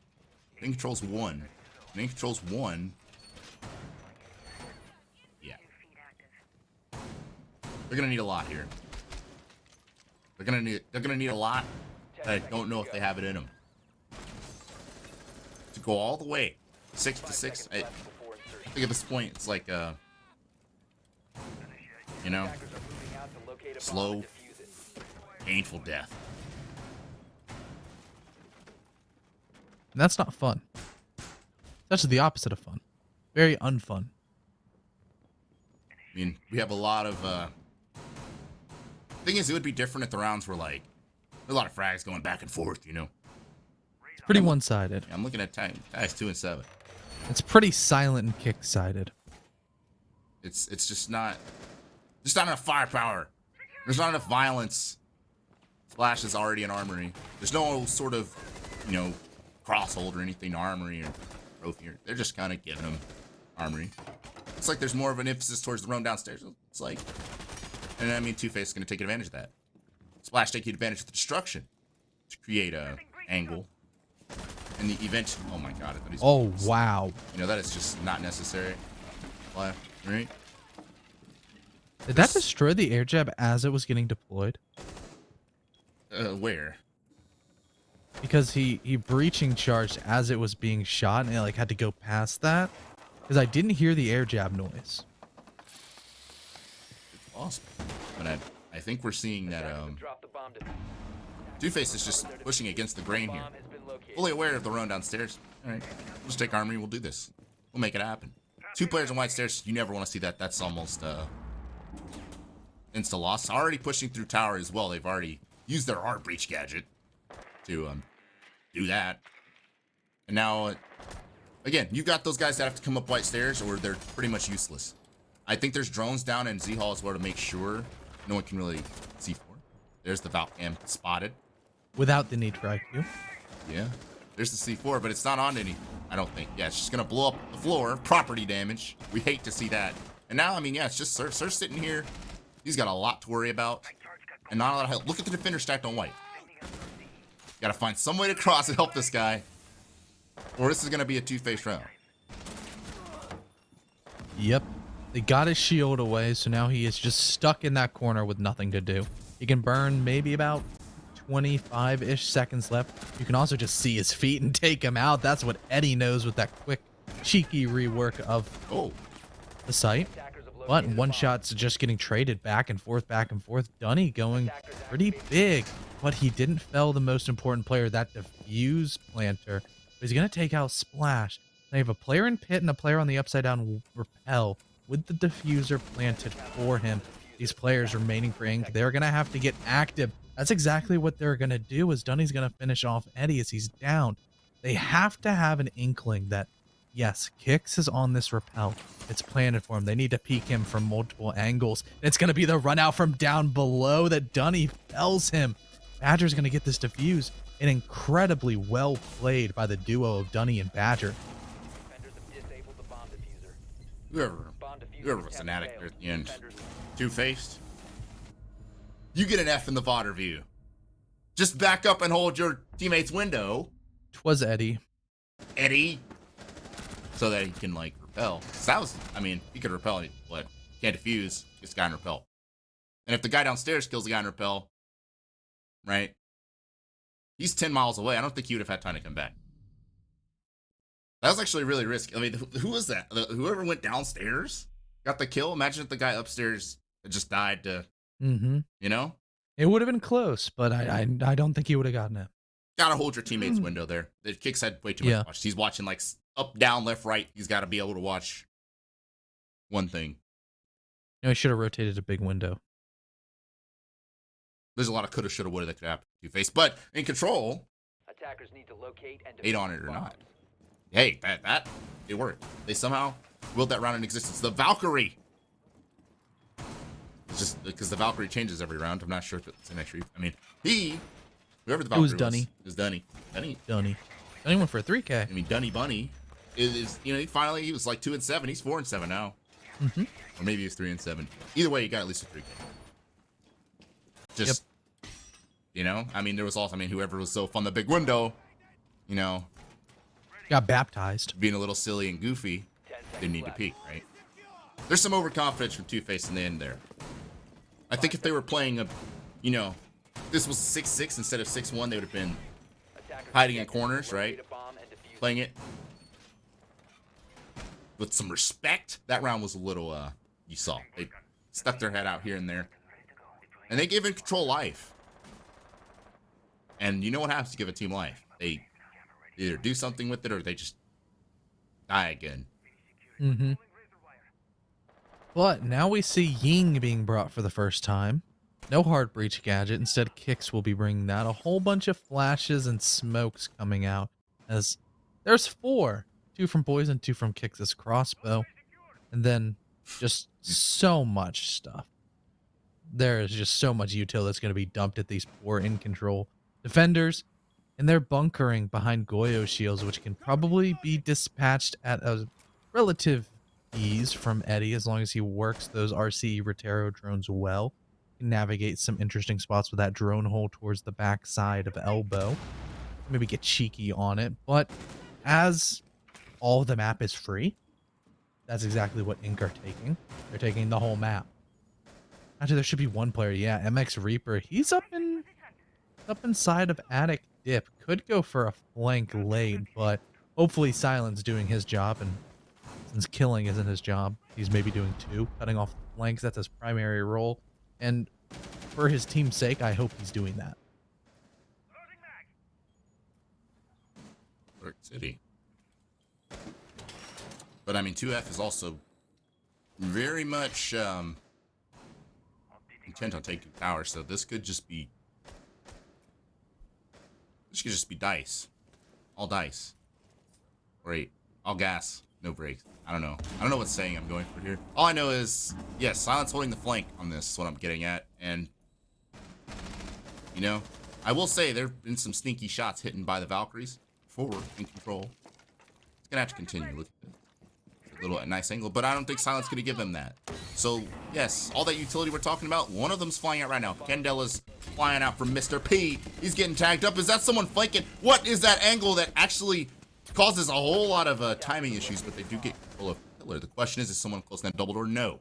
Main controls 1. Main controls 1. Yeah. They're gonna need a lot here. They're gonna need a lot. I don't know if they have it in them to go all the way 6 to 6. I think at this point it's like you know, Attackers are moving out to locate a bomb slow, and defuse it. painful death. And that's not fun. That's the opposite of fun. Very unfun. I mean, we have a lot of thing is, it would be different if the rounds were like a lot of frags going back and forth, you know. It's pretty one-sided. I'm looking at ties 2 and 7. It's pretty silent and kick-sided. It's just not enough firepower. There's not enough violence. Splash is already an armory. There's no sort of, you know, crosshold or anything to armory or trophy. They're just kind of giving them armory. It's like there's more of an emphasis towards the roam downstairs. It's like, and I mean, 2FACED is going to take advantage of that. Splash taking advantage of the destruction to create a angle. And the event. Oh my god! I thought he's. Oh, wow. You know, that is just not necessary. Right? Did that destroy the air jab as it was getting deployed? Where? Because he breaching charged as it was being shot, and it like had to go past that. Because I didn't hear the air jab noise. It's possible. But I think we're seeing that Drop the bomb to 2FACED is just pushing against the grain here. bomb has been located. Fully aware of the run downstairs. All right, we'll just take armory. We'll do this. We'll make it happen. 2 players on white stairs. You never want to see that. That's almost insta loss. Already pushing through tower as well. They've already used their art breach gadget to do that. And now, again, you've got those guys that have to come up white stairs, or they're pretty much useless. I think there's drones down in Z Hall as well to make sure no one can really see for. There's the Valcam spotted. Without the need for IQ. Yeah. There's the C4, but it's not on any. I don't think. Yeah, it's just gonna blow up the floor. Property damage. We hate to see that. And now, I mean, yeah, it's just Sir sitting here. He's got a lot to worry about, and not a lot of help. Look at the defender stacked on white. Gotta find some way to cross and help this guy, or this is gonna be a 2-faced round. Yep. They got his shield away, so now he is just stuck in that corner with nothing to do. He can burn maybe about 25-ish seconds left. You can also just see his feet and take him out. That's what Eddie knows with that quick, cheeky rework of the site. But one shot's just getting traded back and forth, back and forth. Dunny going pretty big, but he didn't fell the most important player, that defuse planter. But he's going to take out Splash. They have a player in pit and a player on the upside down repel with the diffuser planted for him. these players remaining for Inc. They're going to have to get active. That's exactly what they're going to do, is Dunny's going to finish off Eddie as he's down. They have to have an inkling that, yes, Kix is on this rappel. It's planted for him. They need to peek him from multiple angles. It's going to be the run out from down below that Dunny fells him. Badger's going to get this defuse, and incredibly well played by the duo of Dunny and Badger. Defenders have disabled the bomb diffuser. Whoever was an addict there at the end. 2FACED. You get an F in the VOD review. Just back up and hold your teammate's window. 'Twas Eddie. Eddie. So that he can, like, repel. So that was, I mean, he could repel, but can't defuse. This guy in repel. And if the guy downstairs kills the guy in repel, right? He's 10 miles away. I don't think he would have had time to come back. That was actually really risky. I mean, who was that? Whoever went downstairs got the kill. Imagine if the guy upstairs had just died to, you know? It would have been close, but I don't think he would have gotten it. Gotta hold your teammate's window there. The Kix had way too much to watch. He's watching like up, down, left, right. He's got to be able to watch one thing. You know, he should have rotated a big window. There's a lot of coulda, shoulda, woulda that could happen to Two-Face, but in control, Attackers need to locate and ate on it or not. Hey, that it worked. They somehow willed that round in existence. The Valkyrie. It's just because the Valkyrie changes every round. I'm not sure if it's an extra. I mean, whoever the Valkyrie was. Dunny. It was Dunny. Dunny went for a 3K. I mean, Dunny Bunny is you know, he was like 2-7. He's 4-7 now. Or maybe he's 3-7. Either way, you got at least a 3K. Just, you know, I mean, there was also, whoever was so fun, the big window, you know, got baptized. being a little silly and goofy, didn't need to peek, right? There's some overconfidence from Two-Face in the end there. I think if they were playing you know, this was 6-6 instead of 6-1, they would have been hiding in corners, right? Playing it with some respect. That round was a little, you saw. They stuck their head out here and there. And they gave INCONTROL life. And you know what happens to give a team life? They either do something with it or they just die again. But now we see Ying being brought for the first time. No hard breach gadget. Instead, Kix will be bringing that. A whole bunch of flashes and smokes coming out. As there's 4. 2 from Poison, 2 from Kix's crossbow. And then just so much stuff. There is just so much util that's going to be dumped at these poor INCONTROL defenders. And they're bunkering behind Goyo shields, which can probably be dispatched at a relative ease from Eddie as long as he works those RC Rotero drones well. Can navigate some interesting spots with that drone hole towards the back side of Elbow. Maybe get cheeky on it. But as all of the map is free, that's exactly what Inc. are taking. They're taking the whole map. Actually, there should be one player. Yeah, MX Reaper. He's up inside of Attic Dip. Could go for a flank late, but hopefully Silent's doing his job. And since killing isn't his job, he's maybe doing 2, cutting off flanks. That's his primary role. And for his team's sake, I hope he's doing that. Dark City. But I mean, 2F is also very much intent on taking power, so this could just be dice. All dice. Wait, all gas, no brakes. I don't know what saying I'm going for here. All I know is, yes, Silent's holding the flank on this is what I'm getting at. And, you know, I will say there have been some sneaky shots hidden by the Valkyries. Forward, in control. It's going to have to continue. Look at this. A little nice angle, but I don't think Silent's going to give them that. So, yes, all that utility we're talking about, one of them's flying out right now. Kendall flying out from Mr. P. He's getting tagged up. Is that someone flanking? What is that angle that actually causes a whole lot of timing issues, but they do get control of Killer. The question is someone close to that double door? No.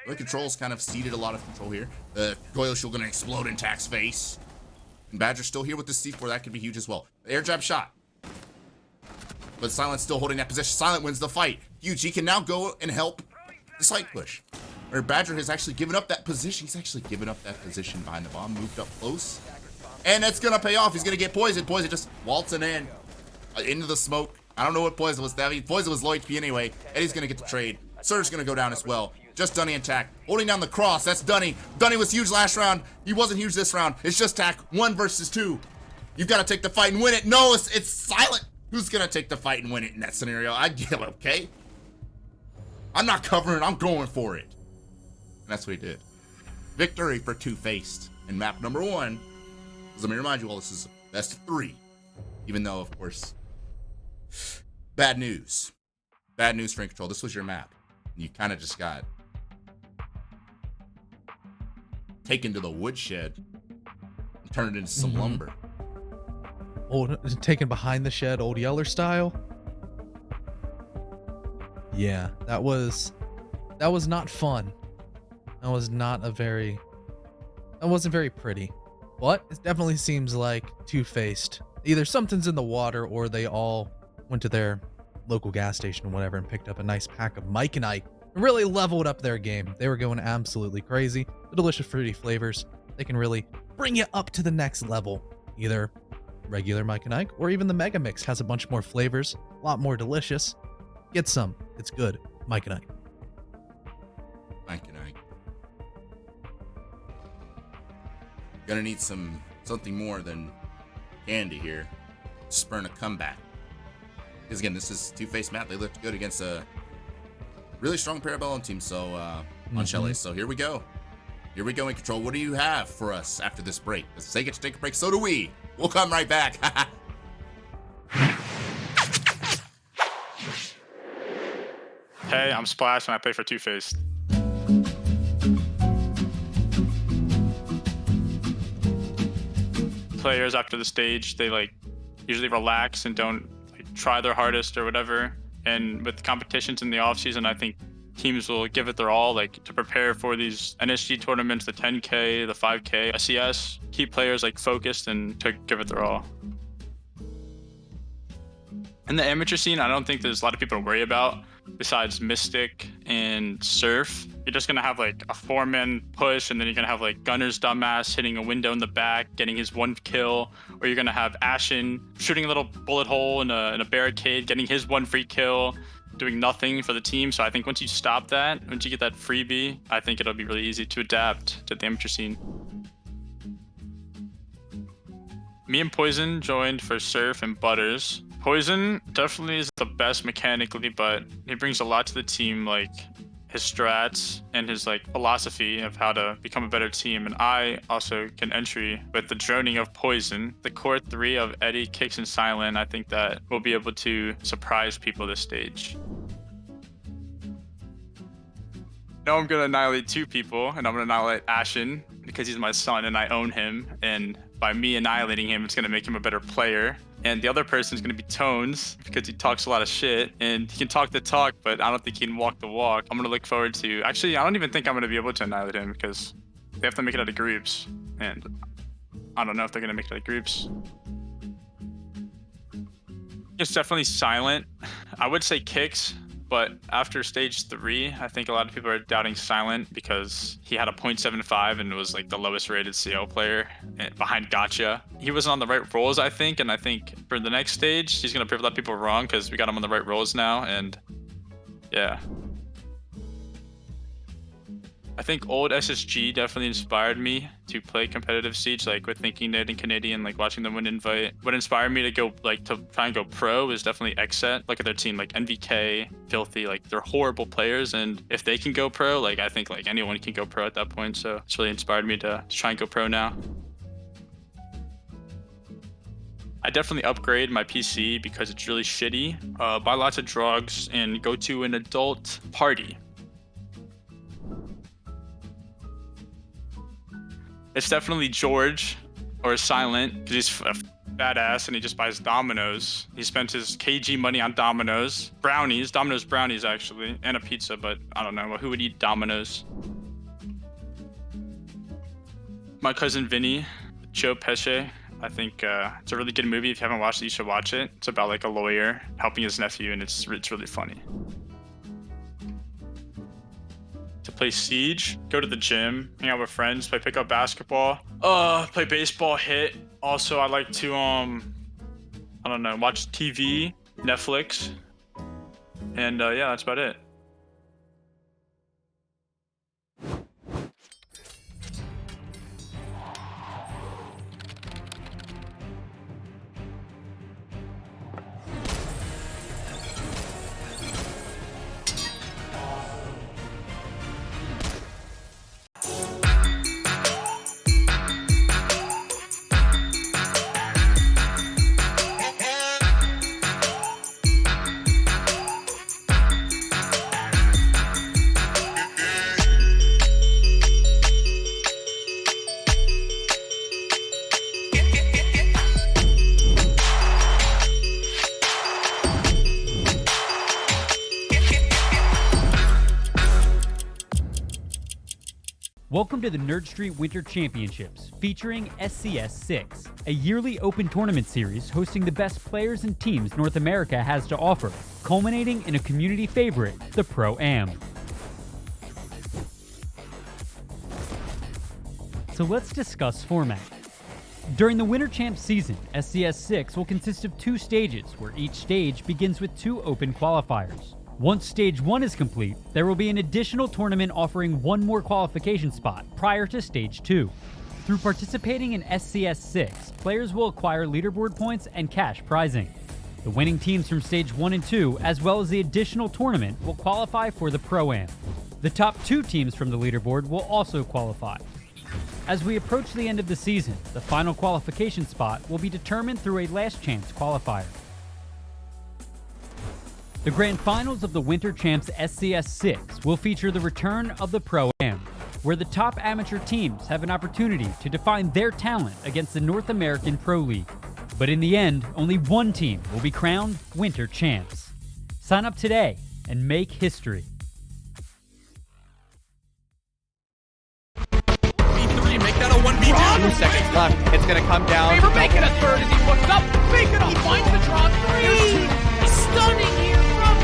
INCONTROL's kind of ceded a lot of control here. The Goyo shield gonna explode in Tack's face. And Badger's still here with the C4. That could be huge as well. The air jab shot. But Silent's still holding that position. Silent wins the fight. Huge. He can now go and help the site push. Or Badger has actually given up that position. He's actually given up that position behind the bomb. Moved up close. And that's gonna pay off. He's gonna get poisoned. Poison just waltzing in. Into the smoke. I don't know what Poison was. Poison was low HP anyway. Eddie's gonna get the trade. Surge's gonna go down as well. Just Dunny and Tack. Holding down the cross. That's Dunny. Dunny was huge last round. He wasn't huge this round. It's just Tack. 1 versus 2. You've got to take the fight and win it. No, it's silent. Who's going to take the fight and win it in that scenario? I get it, okay? I'm not covering. I'm going for it. And that's what he did. Victory for 2FACED. And map number 1. Let me remind you all, this is best of 3. Even though, of course, bad news. Bad news for INCONTROL. This was your map. You kind of just got taken to the woodshed and turned into some lumber. Old, taken behind the shed, Old Yeller style. Yeah, that was not fun. That wasn't very pretty. But it definitely seems like 2FACED. Either something's in the water or they all went to their local gas station or whatever and picked up a nice pack of Myconite and really leveled up their game. They were going absolutely crazy. The delicious fruity flavors, they can really bring you up to the next level. Either regular Myconite or even the Mega Mix has a bunch more flavors, a lot more delicious. Get some. It's good. Myconite. Myconite. Gonna need something more than candy here. Spurn a comeback. Because again, this is 2FACED map. They looked good against a really strong Parabellum team. So on Chalet. So here we go. Here we go, INCONTROL. What do you have for us after this break? Because they get to take a break, so do we. We'll come right back. Hey, I'm Splash and I play for 2FACED. Players after the stage, they usually relax and don't try their hardest or whatever. And with competitions in the off season, I think teams will give it their all, to prepare for these NSG tournaments, the 10K, the 5K, SCS. Keep players focused and to give it their all. In the amateur scene, I don't think there's a lot of people to worry about besides Mystic and Surf. You're just gonna have a 4-man push, and then you're gonna have Gunner's dumbass hitting a window in the back, getting his 1 kill, or you're gonna have Ashen shooting a little bullet hole in a barricade, getting his 1 free kill, doing nothing for the team. So I think once you stop that, once you get that freebie, I think it'll be really easy to adapt to the amateur scene. Me and Poison joined for Surf and Butters. Poison definitely is the best mechanically, but he brings a lot to the team, his strats and his philosophy of how to become a better team. And I also can entry with the droning of Poison, the core 3 of Eddie, Kicks, and Silent. I think that we'll be able to surprise people this stage. Now I'm gonna annihilate 2 people, and I'm gonna annihilate Ashen because he's my son and I own him. And by me annihilating him, it's gonna make him a better player. And the other person is going to be Tones because he talks a lot of shit and he can talk the talk, but I don't think he can walk the walk. I'm going to look forward to... Actually, I don't even think I'm going to be able to annihilate him because they have to make it out of groups. And I don't know if they're going to make it out of groups. It's definitely Silent. I would say Kicks, but after stage 3, I think a lot of people are doubting Silent because he had a 0.75 and was the lowest rated CL player behind Gotcha. He wasn't on the right roles, I think, and I think for the next stage, he's going to prove a lot of people wrong because we got him on the right roles now, and yeah. I think old SSG definitely inspired me to play competitive Siege, with Thinking Ned and Canadian, watching them win invite. What inspired me to go, to try and go pro is definitely Xset. Look at their team, NVK, Filthy, they're horrible players, and if they can go pro, I think anyone can go pro at that point, so it's really inspired me to try and go pro now. I definitely upgrade my PC because it's really shitty. Buy lots of drugs and go to an adult party. It's definitely George or Silent because he's a badass and he just buys Dominoes. He spent his KG money on Dominoes. Dominoes brownies actually, and a pizza, but I don't know, who would eat Dominoes? My cousin Vinny, Joe Pesce. I think it's a really good movie. If you haven't watched it, you should watch it. It's about a lawyer helping his nephew, and it's really funny. To play Siege, go to the gym, hang out with friends, play pickup basketball, play baseball, hit. Also, I like to I don't know, watch TV, Netflix, and yeah, that's about it. Welcome to the NerdStreet Winter Championships, featuring SCS6, a yearly open tournament series hosting the best players and teams North America has to offer, culminating in a community favorite, the Pro-Am. So let's discuss format. During the Winter Champs season, SCS6 will consist of 2 stages, where each stage begins with 2 open qualifiers. Once Stage 1 is complete, there will be an additional tournament offering 1 more qualification spot prior to Stage 2. Through participating in SCS6, players will acquire leaderboard points and cash prizing. The winning teams from Stage 1 and 2, as well as the additional tournament, will qualify for the Pro-Am. The top 2 teams from the leaderboard will also qualify. As we approach the end of the season, the final qualification spot will be determined through a last chance qualifier. The Grand Finals of the Winter Champs SCS6 will feature the return of the Pro-Am, where the top amateur teams have an opportunity to define their talent against the North American Pro League. But in the end, only one team will be crowned Winter Champs. Sign up today and make history. V3, make that a 1v2. 2 seconds left. It's gonna come down. Favor making a third as he puts up. Faker he finds the draw 3. Stunning here from.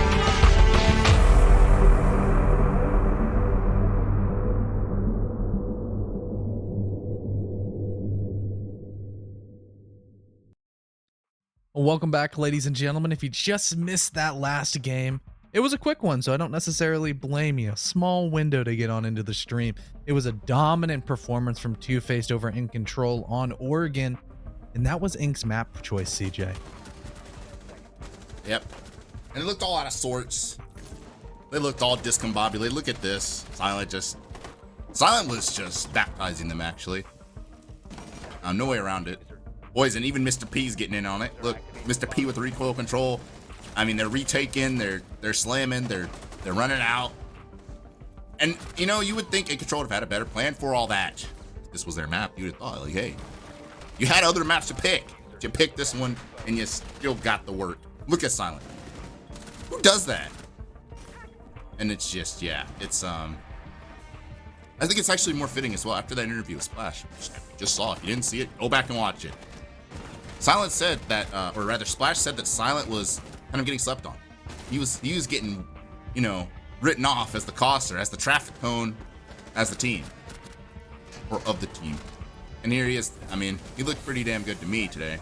Welcome back, ladies and gentlemen. If you just missed that last game, it was a quick one, so I don't necessarily blame you. A small window to get on into the stream. It was a dominant performance from 2FACED over INCONTROL on Oregon, and that was Ink's map choice, CJ. Yep. And it looked all out of sorts. They looked all discombobulated. Look at this. Silent was just baptizing them, actually. No way around it. Boys, and even Mr. P's getting in on it. Look, Mr. P with recoil control. I mean, they're retaking, they're slamming, they're running out. And, you know, you would think INCONTROL would have had a better plan for all that. If this was their map, you would have thought, like, hey, you had other maps to pick. You picked this one, and you still got the work. Look at Silent. Who does that? And it's just, yeah, it's, I think it's actually more fitting as well after that interview with Splash. Just saw it. If you didn't see it, go back and watch it. Silent said that, or rather Splash said that Silent was kind of getting slept on. He was getting, you know, written off as the coster, as the traffic cone, as the team, or of the team. And here he is. I mean, he looked pretty damn good to me today.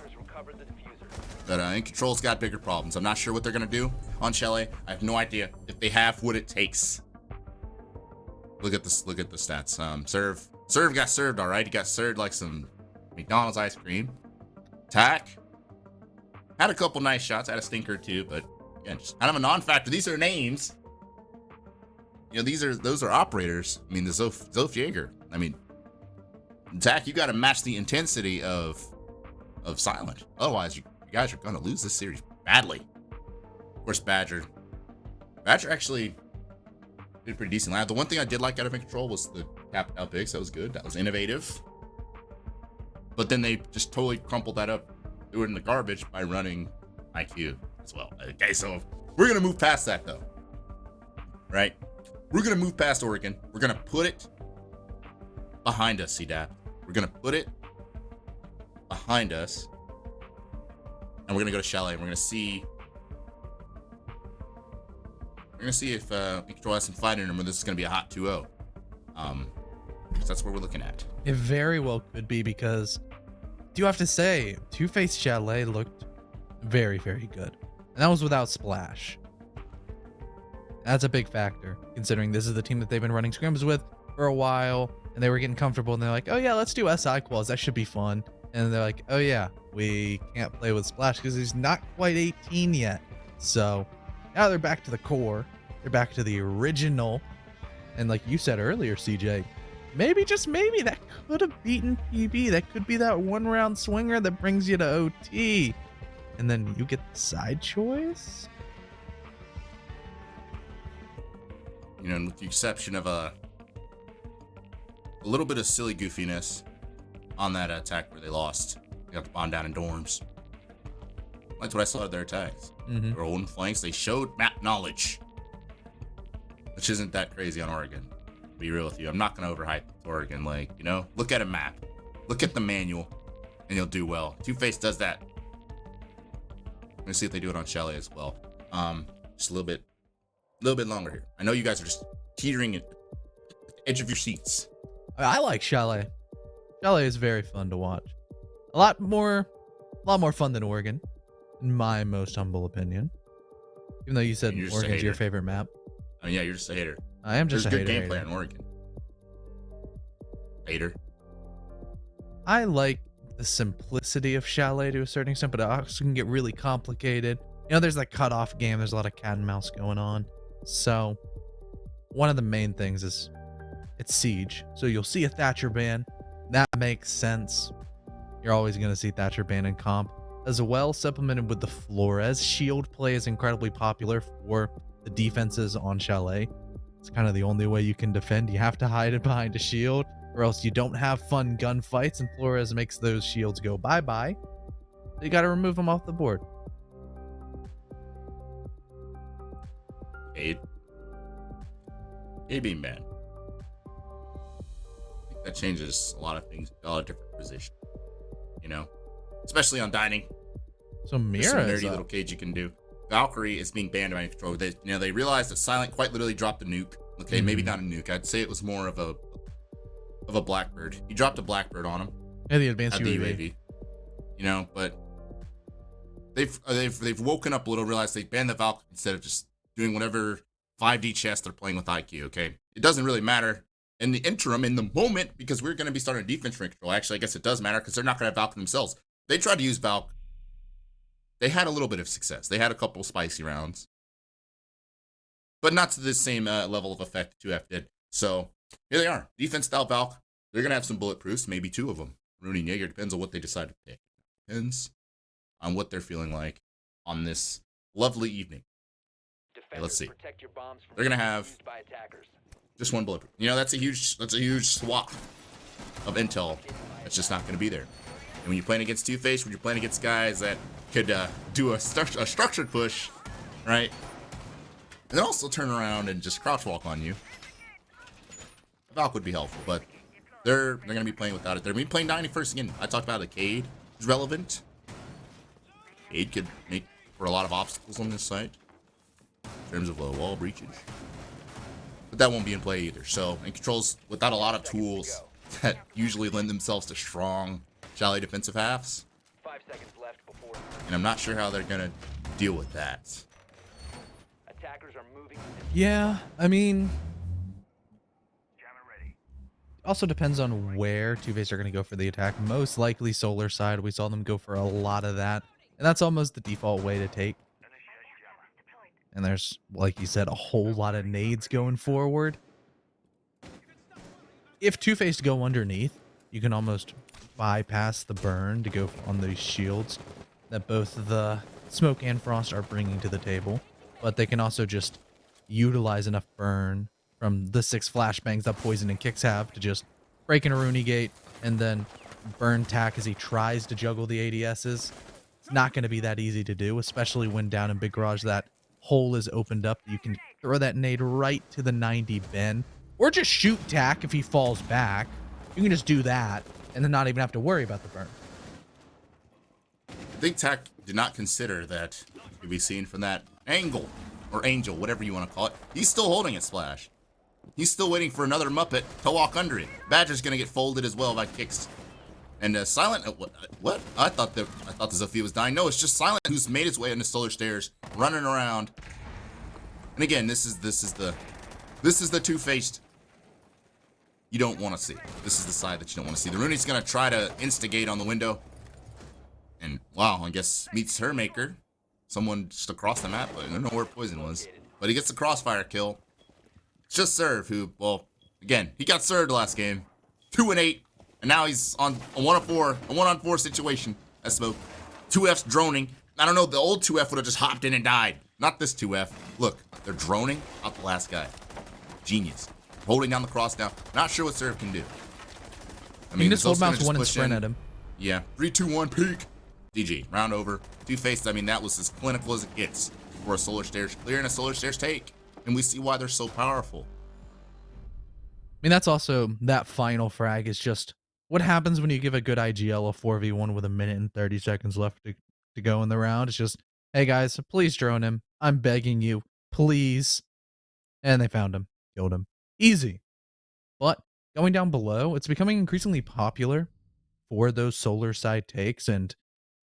But INCONTROL's got bigger problems. I'm not sure what they're gonna do on Chalet. I have no idea if they have what it takes. Look at this. Look at the stats. Serve got served all right. He got served like some McDonald's ice cream. Tack had a couple nice shots. Had a stinker too, but yeah, just kind of a non-factor. These are names. You know, those are operators. I mean, the Zof Jaeger. I mean, Tack, you got to match the intensity of Silent. Otherwise, you guys are gonna lose this series badly. Of course, Badger actually did pretty decent. The one thing I did like out of INCONTROL was the cap out bigs. That was good. That was innovative. But then they just totally crumpled that up, threw it in the garbage by running IQ as well. Okay, so we're gonna move past that though, right? We're gonna move past Oregon. We're gonna put it behind us, CDAP. We're gonna put it behind us, and we're gonna go to Chalet. And we're gonna see if INCONTROL has some fight in them, or this is gonna be a hot 2-0. So that's what we're looking at. It very well could be, because do you have to say 2FACED Chalet looked very, very good, and that was without Splash. That's a big factor, considering this is the team that they've been running scrims with for a while, and they were getting comfortable, and they're like, oh yeah, let's do SI quals, that should be fun. And they're like, oh yeah, we can't play with Splash because he's not quite 18 yet. So now they're back to the core, they're back to the original, and like you said earlier, CJ, maybe, just maybe, that could have beaten PB. That could be that one round swinger that brings you to OT, and then you get the side choice. You know, with the exception of a little bit of silly goofiness on that attack where they lost. They got the bomb down in dorms. That's what I saw of their attacks. They were holding flanks. They showed map knowledge, which isn't that crazy on Oregon. Be real with you. I'm not going to overhype Oregon. Like, you know, look at a map. Look at the manual, and you'll do well. 2FACED does that. Let me see if they do it on Chalet as well. Just a little bit longer here. I know you guys are just teetering at the edge of your seats. I like Chalet. Chalet is very fun to watch. A lot more fun than Oregon, in my most humble opinion. Even though you said Oregon's your favorite map. I mean, yeah, you're just a hater. I am just a hater. There's good gameplay on Oregon. Hater. I like the simplicity of Chalet to a certain extent, but it also can get really complicated. You know, there's that cutoff game. There's a lot of cat and mouse going on. So one of the main things is it's Siege. So you'll see a Thatcher ban. That makes sense. You're always going to see Thatcher ban in comp. As well, supplemented with the Flores shield play is incredibly popular for the defenses on Chalet. It's kind of the only way you can defend. You have to hide it behind a shield, or else you don't have fun gunfights, and Flores makes those shields go bye-bye. So you got to remove them off the board. Aid being banned. I think that changes a lot of things, a lot of different positions. You know, especially on dining. So There's some Mira is nerdy up. little cage you can do. Valkyrie is being banned by INCONTROL. They realized that Silent quite literally dropped a nuke. Okay, maybe not a nuke. I'd say it was more of a Blackbird. He dropped a Blackbird on him. Yeah, the advanced At the UAV. UAV. You know, but they've woken up a little, realized they banned the Valkyrie instead of just doing whatever 5D chess they're playing with IQ. Okay, it doesn't really matter in the interim, in the moment, because we're going to be starting defense for INCONTROL. Actually, I guess it does matter because they're not going to have Valk themselves. They tried to use Valk. They had a little bit of success. They had a couple spicy rounds, but not to the same level of effect 2F did. So here they are, defense style Valk. They're going to have some bulletproofs, maybe 2 of them. Rooney and Jaeger, depends on what they decide to pick. Depends on what they're feeling like on this lovely evening. Okay, let's see. They're going to have just 1 bulletproof. You know, that's a huge swath of intel that's just not going to be there. And when you're playing against 2FACED, when you're playing against guys that could do a structured push, right? And then also turn around and just crouch walk on you. Valk would be helpful, but they're going to be playing without it. They're going to be playing 91st again. I talked about the Cade is relevant. Cade could make for a lot of obstacles on this site in terms of wall breaches. But that won't be in play either. So, INCONTROL's without a lot of tools that usually lend themselves to strong Chalet defensive halves. 5 seconds left before. And I'm not sure how they're going to deal with that. Attackers are moving. Yeah, I mean, also depends on where 2FACED are going to go for the attack. Most likely solar side. We saw them go for a lot of that, and that's almost the default way to take. And there's, like you said, a whole lot of nades going forward. If 2FACED go underneath, you can almost bypass the burn to go on these shields that both the Smoke and Frost are bringing to the table. But they can also just utilize enough burn from the 6 flashbangs that Poison and Kicks have to just break in a Rooney gate and then burn tack as he tries to juggle the ADSs. It's not going to be that easy to do, especially when down in Big Garage that hole is opened up. You can throw that nade right to the 90 bin, or just shoot tack if he falls back. You can just do that and then not even have to worry about the burn. I think Tack did not consider that it could be seen from that angle, or angel, whatever you want to call it. He's still holding it, Splash. He's still waiting for another Muppet to walk under it. Badger's gonna get folded as well by Kicks. And Silent, what? I thought the Zofia was dying. No, it's just Silent who's made his way into Solar Stairs, running around. And again, this is the 2FACED you don't want to see. This is the side that you don't want to see. The Rooney's gonna try to instigate on the window. And wow, I guess meets her maker. Someone just across the map, but I don't know where Poison was. But he gets the crossfire kill. It's just Serve who, well, again, he got served last game. 2-8, and now he's on a 1-4, a 1-on-4 situation. That's Smoke. 2F's droning. I don't know, the old 2F would have just hopped in and died. Not this 2F. Look, they're droning out the last guy. Genius. Holding down the cross now. Not sure what Serve can do. I mean, just hold Zo's gonna mouse 1 and push sprint in. at him. Yeah, 3, 2, 1, peek. DG, round over. 2FACED, I mean, that was as clinical as it gets for a Solar Stairs clear and a Solar Stairs take. And we see why they're so powerful. mean, that's also, that final frag is just what happens when you give a good IGL a 4v1 with a minute and 30 seconds left to go in the round. It's just, hey guys, please drone him. I'm begging you, please. And they found him, killed him. Easy. But going down below, it's becoming increasingly popular for those solar side takes. And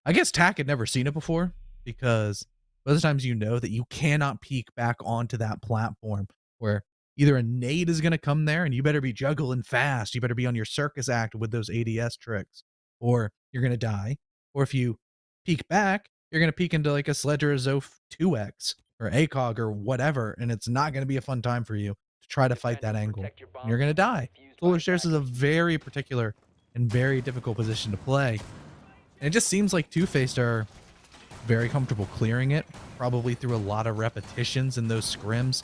I guess Tack had never seen it before because most of the times you know that you cannot peek back onto that platform where either a nade is going to come there and you better be juggling fast. You better be on your circus act with those ADS tricks or you're going to die. Or if you peek back, you're going to peek into like a Sledge or a Zof 2X or ACOG or whatever. And it's not going to be a fun time for you to try to fight that angle. And you're going to die. Solar Stairs is a very particular and very difficult position to play. And it just seems like 2FACED are very comfortable clearing it, probably through a lot of repetitions in those scrims.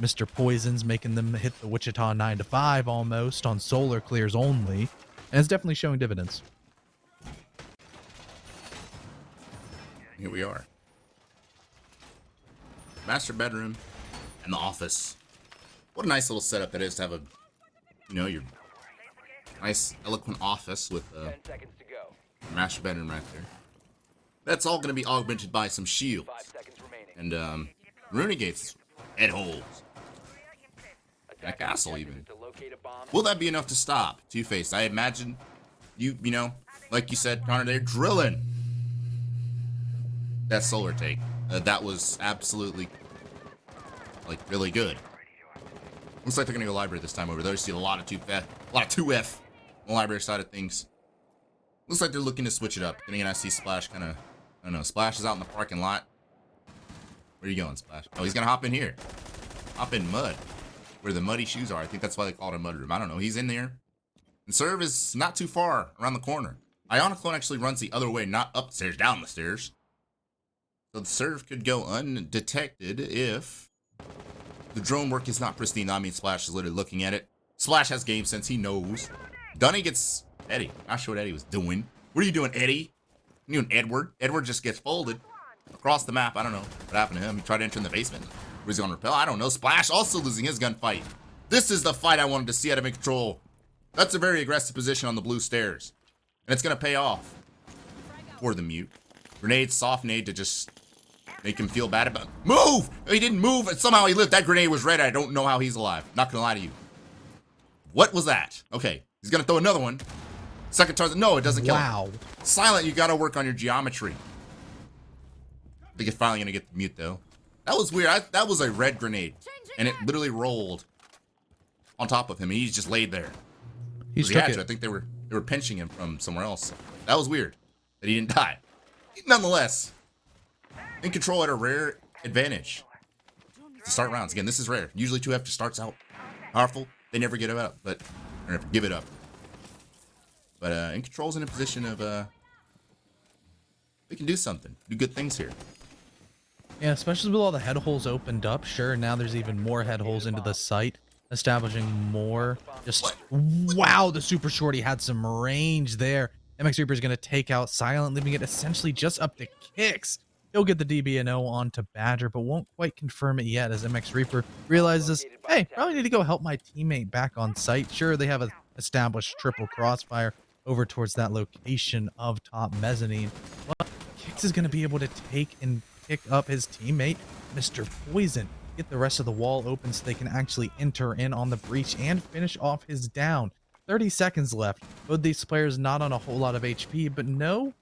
Mr. Poison's making them hit the Wichita 9 to 5 almost on solar clears only, and it's definitely showing dividends. Here we are. Master bedroom and the office. What a nice little setup that is to have a, you know, your nice, eloquent office with a 10 seconds to go. master bedroom right there. That's all going to be augmented by some shields 5 seconds remaining. and Runegate's head holes. And a Attackers castle objective even. is to locate a bomb. Will that be enough to stop 2FACED? I imagine you know, like you said, Connor, they're drilling that solar take. That was absolutely, like, really good. Looks like they're gonna go library this time over there. You see a lot of 2F on the library side of things. Looks like they're looking to switch it up. Then again, I see Splash kind of, I don't know, Splash is out in the parking lot. Where are you going, Splash? Oh, he's gonna hop in here. Hop in mud, where the muddy shoes are. I think that's why they call it a mud room. I don't know. He's in there. And Serve is not too far around the corner. Ioniclone actually runs the other way, not upstairs, down the stairs. So the Serve could go undetected if the drone work is not pristine. I mean, Splash is literally looking at it. Splash has game sense. He knows. Dunny gets Eddie. Not sure what Eddie was doing. What are you doing, Eddie? You and Edward. Edward just gets folded across the map. I don't know what happened to him. He tried to enter in the basement. Was he on rappel? I don't know. Splash also losing his gunfight. This is the fight I wanted to see out of INCONTROL. That's a very aggressive position on the blue stairs. And it's going to pay off for the mute. Grenade, soft nade to just make him feel bad about. Move! He didn't move and somehow he lived. That grenade was red. I don't know how he's alive. Not going to lie to you. What was that? Okay. He's going to throw another one. Second target. No, it doesn't kill him. Wow. Silent, you got to work on your geometry. I think it's finally going to get the mute, though. That was weird. That was a red grenade. And it literally rolled on top of him. And he's just laid there. He's He took had it. to. I think they were pinching him from somewhere else. That was weird that he didn't die. Nonetheless, INCONTROL had a rare advantage to start rounds. Again, this is rare. Usually 2F just starts out powerful. They never get it up, but or never give it up. But INCONTROL's in a position of they can do something, do good things here. Yeah, especially with all the head holes opened up. Sure, now there's even more head holes into the site, establishing more. Just wow, the super shorty had some range there. MX Reaper is going to take out Silent, leaving it essentially just up to Kicks. He'll get the DBNO onto Badger, but won't quite confirm it yet as MX Reaper realizes, hey, probably need to go help my teammate back on site. Sure, they have an established triple crossfire over towards that location of top mezzanine, but Kicks is going to be able to take and pick up his teammate, Mr. Poison, get the rest of the wall open so they can actually enter in on the breach and finish off his down. 30 seconds left. Both these players not on a whole lot of HP, but no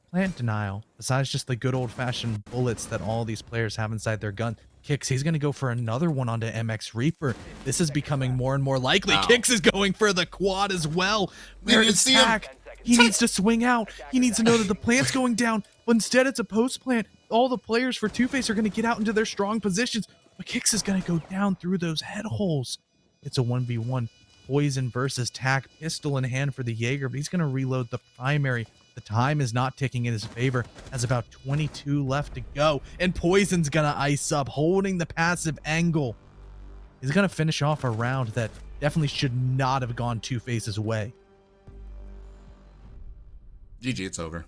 plant denial, besides just the good old-fashioned bullets that all these players have inside their gun. Kicks, he's going to go for another one onto MX Reaper. This is becoming more and more likely. Wow. Kicks is going for the quad as well. Where Didn't is see him. Tack? He needs to swing out. He needs to know that the plant's going down, but instead it's a post plant. All the players for 2FACED are going to get out into their strong positions, but Kicks is going to go down through those head holes. It's a 1v1. Poison versus Tack, pistol in hand for the Jaeger, but he's going to reload the primary. The time is not ticking in his favor, as about 22 left to go, and Poison's going to ice up, holding the passive angle. He's going to finish off a round that definitely should not have gone 2FACED's way. GG, it's over.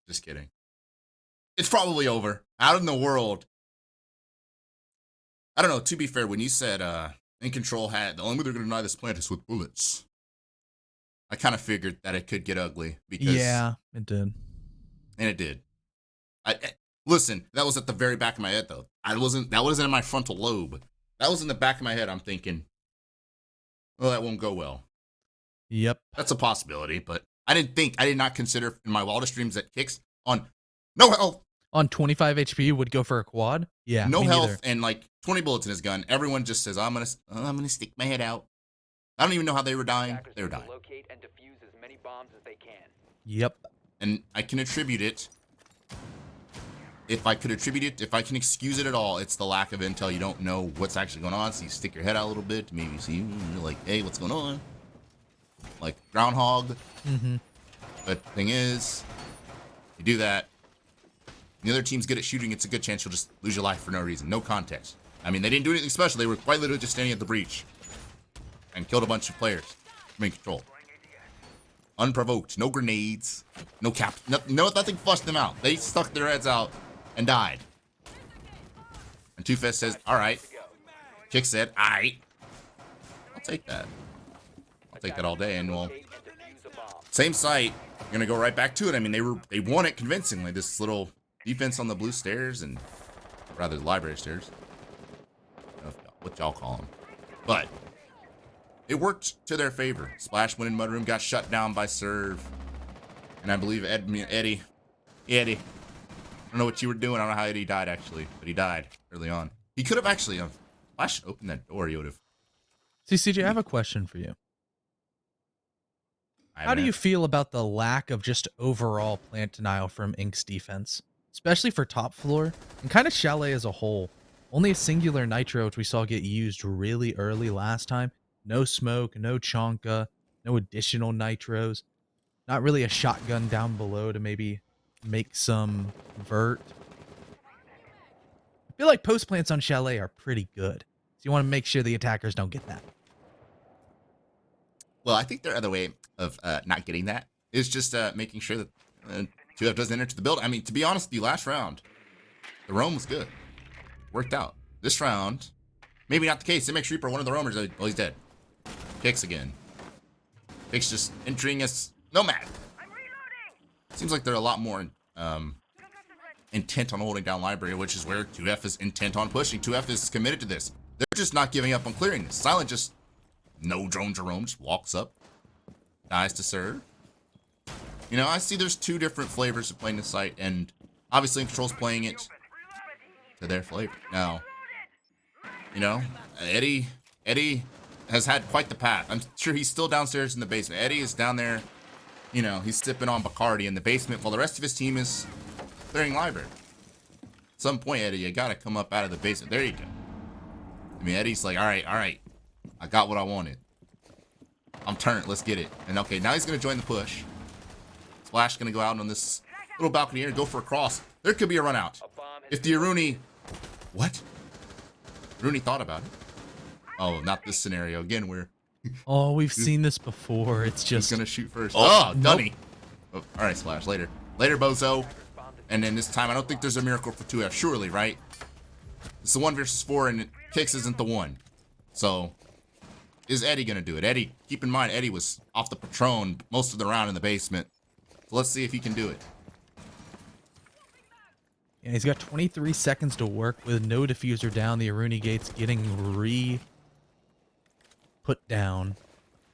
Just kidding. It's probably over. Out in the world, I don't know. To be fair, when you said INCONTROL had the only way they're going to deny this plant is with bullets, I kind of figured that it could get ugly because Yeah, it did. and it did. Listen, that was at the very back of my head though. That wasn't in my frontal lobe. That was in the back of my head. I'm thinking, well, that won't go well. Yep. That's a possibility, but I did not consider in my wildest dreams that Kicks on no health, On 25 HP would go for a quad? Yeah. no me health, neither. and like 20 bullets in his gun. Everyone just says, I'm gonna stick my head out. I don't even know how they were dying. Attackers They were need to dying. locate and defuse as many bombs as they can. Yep. And I can attribute it. If I can excuse it at all, it's the lack of intel. You don't know what's actually going on, so you stick your head out a little bit, maybe see, you're like, hey, what's going on? Like groundhog. Mm-hmm. But the thing is, you do that, the other team's good at shooting, it's a good chance you'll just lose your life for no reason, no context. I mean, they didn't do anything special. They were quite literally just standing at the breach and killed a bunch of players. INCONTROL. Unprovoked, no grenades, no cap, nothing flushed them out. They stuck their heads out and died. And 2FACED says, all right. Kick said, all right. I'll take that. I'll take that all day. And well, Locate and defuse a bomb. same site. We're gonna go right back to it. I mean, they won it convincingly. This little defense on the blue stairs, and rather the library stairs. I don't know what y'all call them, but it worked to their favor. Splash went in mudroom, got shut down by Serve, and I believe Eddie. I don't know what you were doing. I don't know how Eddie died actually, but he died early on. He could have actually, Splash opened that door. He would have. See, CJ, I have a question for you. How do you feel about the lack of just overall plant denial from Ink's defense, especially for top floor and kind of Chalet as a whole? Only a singular nitro, which we saw get used really early last time. No smoke, no chonka, no additional nitros. Not really a shotgun down below to maybe make some vert. I feel like post plants on Chalet are pretty good. So you want to make sure the attackers don't get that. Well, I think their other way of not getting that is just making sure that 2F doesn't enter the building. I mean, to be honest with you, last round, the roam was good. Worked out. This round, maybe not the case. They make Reaper one of the roamers. Oh, he's dead. Kicks again. Kicks just entering as Nomad. Seems like they're a lot more intent on holding down library, which is where 2F is intent on pushing. 2F is committed to this. They're just not giving up on clearing this. Silent just no drone Jerome just walks up, dies to Serve. You know, I see there's two different flavors of playing the site, and obviously INCONTROL's playing it to their flavor. Now, you know, Eddie has had quite the path. I'm sure he's still downstairs in the basement. Eddie is down there, you know, he's sipping on Bacardi in the basement while the rest of his team is clearing library. At some point, Eddie, you gotta come up out of the basement. There you go. I mean, Eddie's like, all right. I got what I wanted. I'm turned. Let's get it. And okay, now he's going to join the push. Splash going to go out on this little balcony here and go for a cross. There could be a run out. If the Aruni... What? Aruni thought about it. Oh, not this scenario. Again, we're... Oh, we've seen this before. It's He's just... going to shoot first. Oh, Dunny. Oh, all right, Splash. Later, bozo. And then this time, I don't think there's a miracle for 2F. Surely, right? It's the 1 versus 4, and Kicks isn't the 1. So... Is Eddie going to do it? Eddie, keep in mind, Eddie was off the Patron most of the round in the basement. So let's see if he can do it. Yeah, he's got 23 seconds to work with no diffuser down. The Aruni gates getting put down.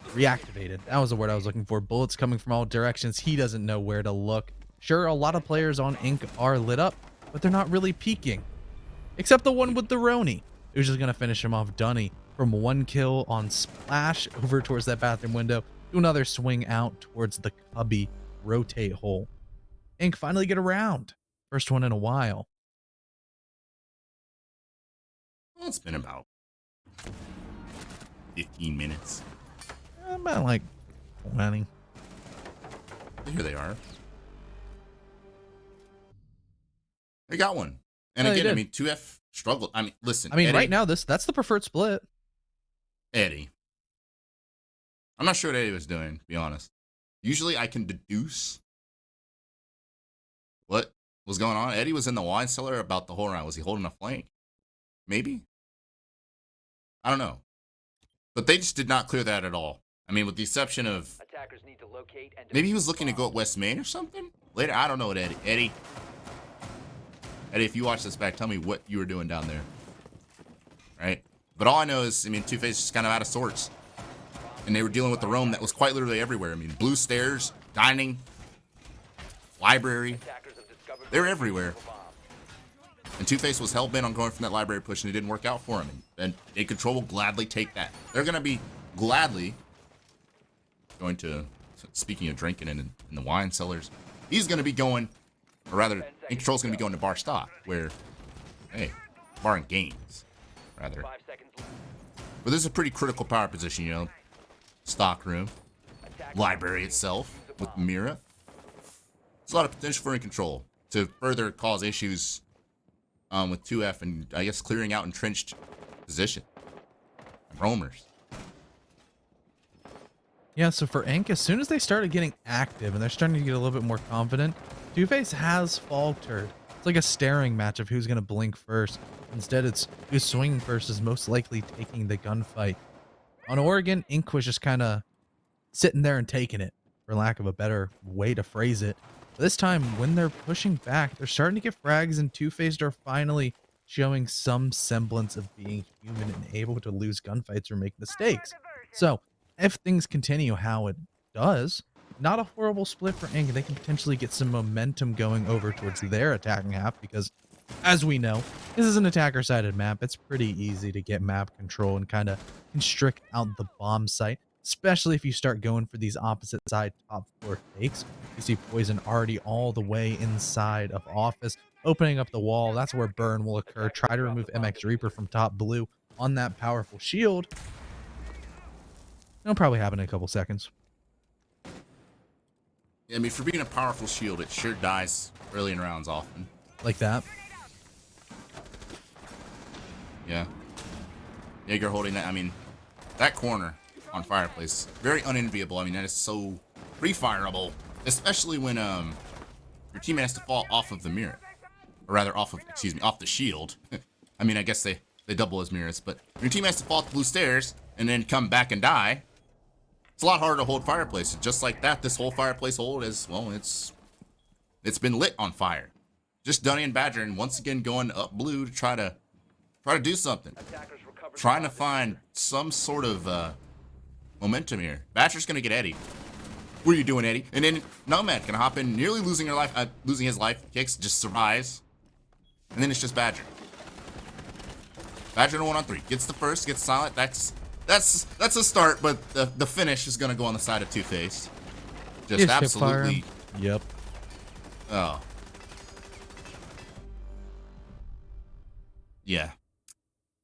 Reactivated. That was the word I was looking for. Bullets coming from all directions. He doesn't know where to look. Sure, a lot of players on Inc are lit up, but they're not really peeking. Except the one with the Roni, who's just going to finish him off. Dunny. From 1 kill on Splash over towards that bathroom window to another swing out towards the cubby rotate hole. Inc finally get around. First one in a while. Well, it's been about 15 minutes. About like 20. Here they are. They got one. And Yeah, again, they I did. mean, 2F struggled. I mean, listen. I mean, Eddie, right now, that's the preferred split. Eddie. I'm not sure what Eddie was doing, to be honest. Usually I can deduce what was going on. Eddie was in the wine cellar about the whole round. Was he holding a flank? Maybe? I don't know. But they just did not clear that at all. I mean, with the exception of Attackers need to locate and maybe he defuse was looking to go bombs. at West Main or something later. I don't know what Eddie, if you watch this back, tell me what you were doing down there. Right? But all I know is, I mean, 2FACED is just kind of out of sorts. And they were dealing with the roam that was quite literally everywhere. I mean, blue stairs, dining, library. Attackers have discovered They're everywhere. bomb. And 2FACED was hell-bent on going from that library push, and it didn't work out for him. And INCONTROL will gladly take that. They're going to be gladly going to, speaking of drinking in the wine cellars, he's going to be going, or rather, INCONTROL's going to be going to Bar Stock, where, hey, Bar and Games, rather. 5 seconds left. But this is a pretty critical power position, you know. Stock room, library itself with Mira. There's a lot of potential for INCONTROL to further cause issues with 2F and I guess clearing out entrenched position. Roamers. Yeah, so for Inc, as soon as they started getting active and they're starting to get a little bit more confident, 2FACED has faltered. It's like a staring match of who's going to blink first. Instead, it's who's swinging first is most likely taking the gunfight. On Oregon, Inc was just kind of sitting there and taking it, for lack of a better way to phrase it. This time, when they're pushing back, they're starting to get frags, and 2FACED are finally showing some semblance of being human and able to lose gunfights or make mistakes. So, if things continue how it does, not a horrible split for Inc. They can potentially get some momentum going over towards their attacking half because, as we know, this is an attacker-sided map. It's pretty easy to get map control and kind of constrict out the bomb site, especially if you start going for these opposite side top floor takes. You see Poison already all the way inside of office, opening up the wall. That's where burn will occur. Try to remove MX Reaper from top blue on that powerful shield. It'll probably happen in a couple seconds. Yeah, I mean, for being a powerful shield, it sure dies early in rounds often. Like that. Yeah. Jaeger holding that. I mean, that corner on Fireplace, very unenviable. I mean, that is so pre-fireable, especially when your teammate has to fall off of the mirror, or rather off the shield. I mean, I guess they double as mirrors, but when your teammate has to fall off the blue stairs and then come back and die, it's a lot harder to hold Fireplace. Just like that, this whole Fireplace hold is, well, it's been lit on fire. Just Dunny and Badger, and once again going up blue to try to do something, trying to find some sort of momentum here. Badger's gonna get Eddie. What are you doing, Eddie? And then Nomad can hop in, nearly losing his life. Kicks, just survives, and then it's just Badger. Badger in a 1-on-3 gets the first, gets silent. That's a start, but the finish is gonna go on the side of 2FACED. Just absolutely. Yep. Oh. Yeah.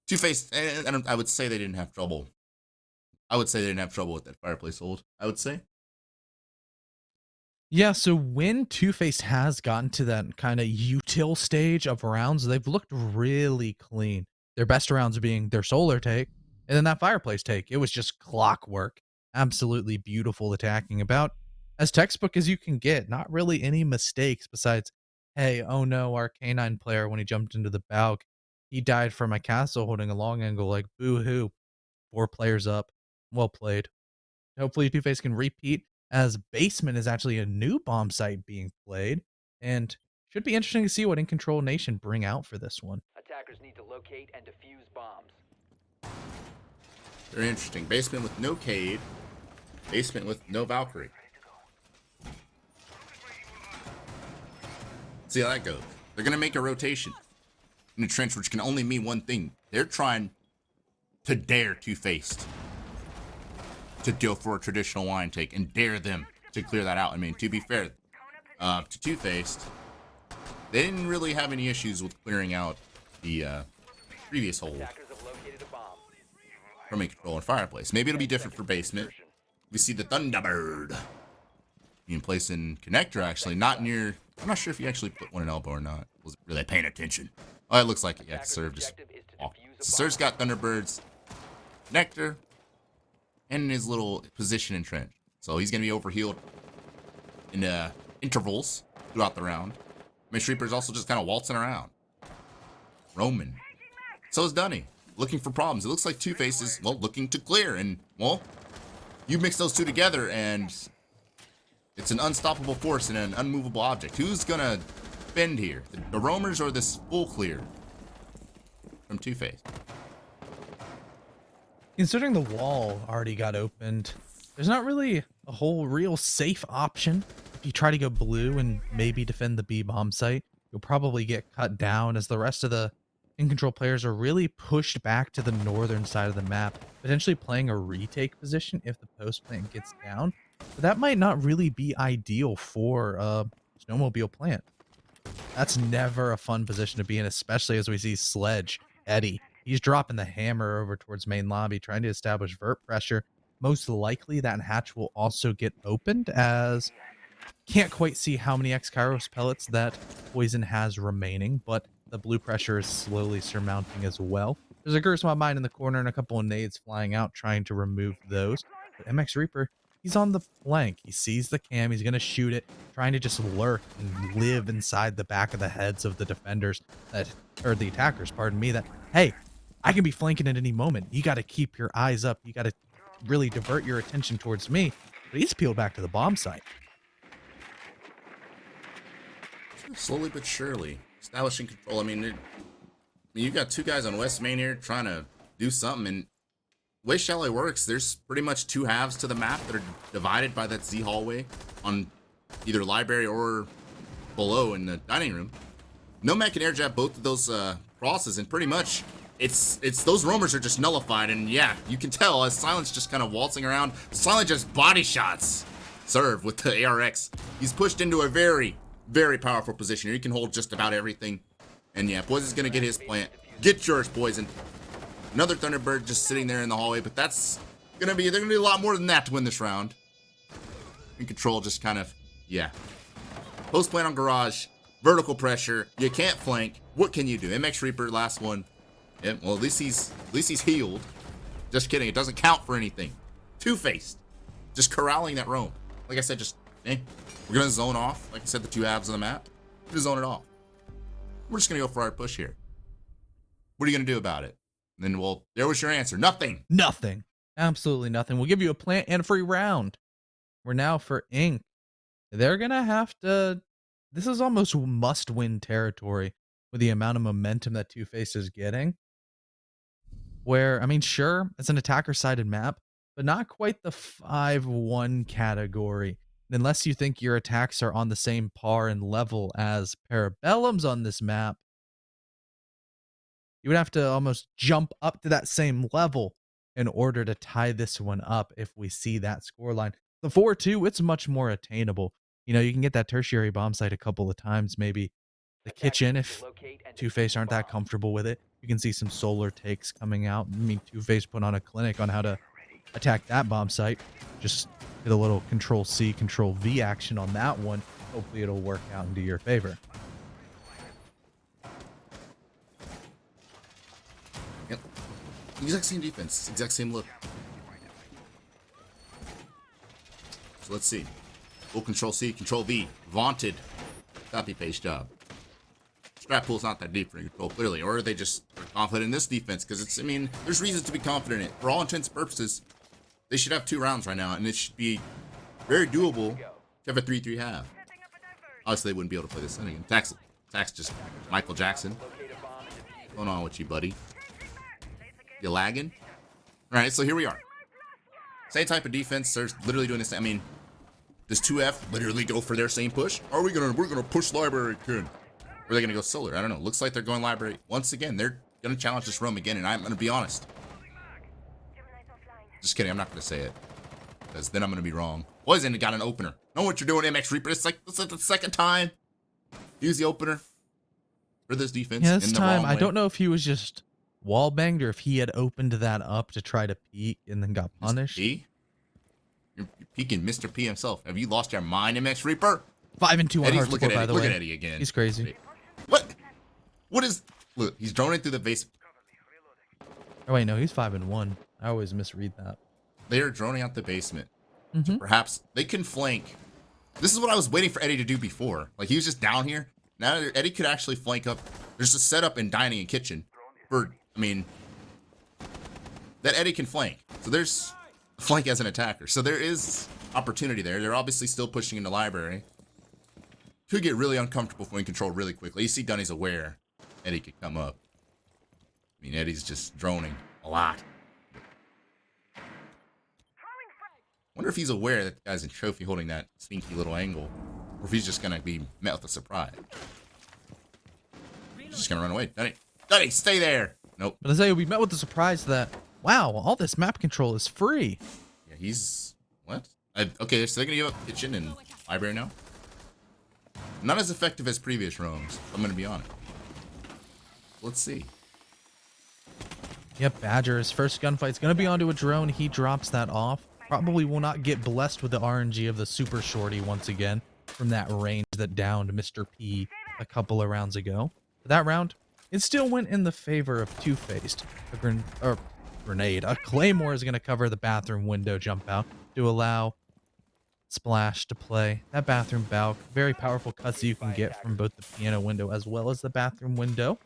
2FACED, and I would say they didn't have trouble. I would say they didn't have trouble with that Fireplace hold. I would say. Yeah, so when 2FACED has gotten to that kind of util stage of rounds, they've looked really clean. Their best rounds being their solar take, and then that Fireplace take. It was just clockwork. Absolutely beautiful attacking. About as textbook as you can get. Not really any mistakes besides, hey, oh no, our K9 player, when he jumped into the Balk, he died from a castle holding a long angle, like, boo-hoo. 4 players up. Well played. Hopefully 2FACED can repeat, as Basement is actually a new bomb site being played, and should be interesting to see what INCONTROL Nation bring out for this one. Attackers need to locate and defuse bombs. Very interesting. Basement with no Cade. Basement with no Valkyrie. See how that goes. They're going to make a rotation in the trench, which can only mean one thing. They're trying to dare 2FACED to go for a traditional wine take and dare them to clear that out. I mean, to be fair, to 2FACED, they didn't really have any issues with clearing out the previous hold Attackers have located a bomb. from INCONTROL and Fireplace. Maybe it'll be different for Basement. We see the Thunderbird being placed in connector, actually, not near. I'm not sure if he actually put one in elbow or not. Wasn't really paying attention. Oh, it looks like it. Yeah, Serve just. So Serve's got Thunderbirds, connector, and in his little position in trench. So he's gonna be overhealed in intervals throughout the round. Miss Reaper's also just kind of waltzing around. Roman. So is Dunny. looking for problems. It looks like 2FACED is, well, looking to clear. And, well, you mix those two together and it's an unstoppable force and an unmovable object. Who's going to bend here? The roamers or this full clear from 2FACED? Considering the wall already got opened, there's not really a whole real safe option. If you try to go blue and maybe defend the B bomb site, you'll probably get cut down as the rest of the INCONTROL players are really pushed back to the northern side of the map, potentially playing a retake position if the post plant gets down. But that might not really be ideal for a snowmobile plant. That's never a fun position to be in, especially as we see Sledge, Eddie. He's dropping the hammer over towards main lobby, trying to establish vert pressure. Most likely that hatch will also get opened, as can't quite see how many X-Kairos pellets that Poison has remaining, but the blue pressure is slowly surmounting as well. There's a Curse My Mind in the corner and a couple of nades flying out, trying to remove those. But MX Reaper, he's on the flank. He sees the cam. He's going to shoot it, trying to just lurk and live inside the back of the heads of the defenders that, or the attackers, pardon me, that, hey, I can be flanking at any moment. You got to keep your eyes up. You got to really divert your attention towards me. But he's peeled back to the bomb site. Slowly but surely establishing control. I mean, you got two guys on West Main here trying to do something, and the way Chalet works, there's pretty much two halves to the map that are divided by that Z hallway on either library or below in the dining room. Nomad can air jab both of those crosses, and pretty much it's those roamers are just nullified. And yeah, you can tell as Silence just kind of waltzing around. Silence just body shots serve with the ARX. He's pushed into a very powerful position here. He can hold just about everything. And yeah, Poison's gonna get his plant. Get yours, Poison. Another Thunderbird just sitting there in the hallway, but that's gonna be, they're gonna need a lot more than that to win this round. INCONTROL just kind of, yeah. Post plant on garage, vertical pressure, you can't flank. What can you do? MX Reaper, last one. Yeah, well, at least he's healed. Just kidding, it doesn't count for anything. 2FACED. Just corralling that roam. Like I said, just, we're gonna zone off. Like I said, the two halves of the map. We're gonna zone it off. We're just gonna go for our push here. What are you gonna do about it? And then, well, there was your answer. Nothing. Nothing. Absolutely nothing. We'll give you a plant and a free round. We're now for Inc. They're gonna have to, this is almost must-win territory with the amount of momentum that 2FACED is getting. Where, I mean, sure, it's an attacker-sided map, but not quite the 5-1 category. Unless you think your attacks are on the same par and level as Parabellum's on this map, you would have to almost jump up to that same level in order to tie this one up if we see that scoreline. The 4-2, it's much more attainable. You know, you can get that tertiary bomb site a couple of times, maybe the kitchen if 2FACED aren't that comfortable with it. You can see some solar takes coming out. I mean, 2FACED put on a clinic on how to attack that bomb site. Just get a little Control-C, Control-V action on that one. Hopefully it'll work out into your favor. Yep. Exact same defense. Exact same look. So let's see. Full Control-C, Control-V. Vaunted. Copy-paste job. Strap pool's not that deep for INCONTROL, clearly. Or are they just confident in this defense? Because it's, I mean, there's reasons to be confident in it. For all intents and purposes, they should have 2 rounds right now, and it should be very doable to have a 3-3 half. Obviously, they wouldn't be able to play this inning. Tax just Michael Jackson. What's going on with you, buddy? You lagging? All right, so here we are. Same type of defense. They're literally doing this. I mean, does 2F literally go for their same push? Are we gonna? We're gonna push library again. Or are they gonna go solar? I don't know. Looks like they're going library once again. They're gonna challenge this room again, and I'm gonna be honest. Just kidding. I'm not gonna say it because then I'm gonna be wrong. Poison got an opener. Know what you're doing, MX Reaper? It's like the second time. Use the opener for this defense. Yeah, this in the time wrong I way. don't know if he was just wall banged or if he had opened that up to try to peek and then got punished. You're peeking Mr. P himself. Have you lost your mind, MX Reaper? 5-2 on Eddie's hardcore, looking by at the Look way. at Eddie again. He's crazy. What? What is? Look, he's droning through the base. Oh wait, no, he's 5-1. I always misread that. They are droning out the basement. Mhm. Perhaps they can flank. This is what I was waiting for Eddie to do before. Like, he was just down here. Now Eddie could actually flank up. There's a setup in dining and kitchen for, I mean, that Eddie can flank. So there's a flank as an attacker. So there is opportunity there. They're obviously still pushing into library. Could get really uncomfortable for INCONTROL really quickly. You see Dunny's aware Eddie could come up. I mean, Eddie's just droning a lot. Wonder if he's aware that the guy's in trophy holding that sneaky little angle. Or if he's just going to be met with a surprise. He's just going to run away. Dunny, stay there. Nope. But I say we met with the surprise that, wow, all this map control is free. Yeah, he's... What? Okay, so they're going to give up kitchen and library now? Not as effective as previous roams. I'm going to be honest. Let's see. Yep, Badger, his first gunfight's going to be onto a drone. He drops that off. Probably will not get blessed with the RNG of the super shorty once again from that range that downed Mr. P a couple of rounds ago. But that round, it still went in the favor of 2FACED. Grenade. A Claymore is going to cover the bathroom window jump out to allow Splash to play that bathroom balk. Very powerful cuts that you can get from both the piano window as well as the bathroom window,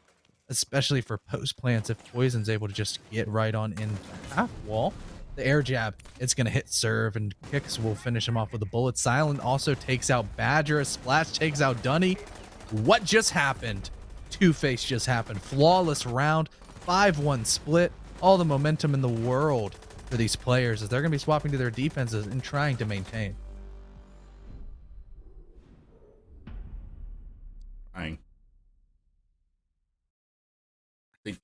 especially for post plants if Poison's able to just get right on in the half wall. The air jab, it's going to hit serve, and Kicks will finish him off with a bullet. Silent also takes out Badger. Splash takes out Dunny. What just happened? 2FACED just happened. Flawless round, 5-1 split. All the momentum in the world for these players as they're going to be swapping to their defenses and trying to maintain. I think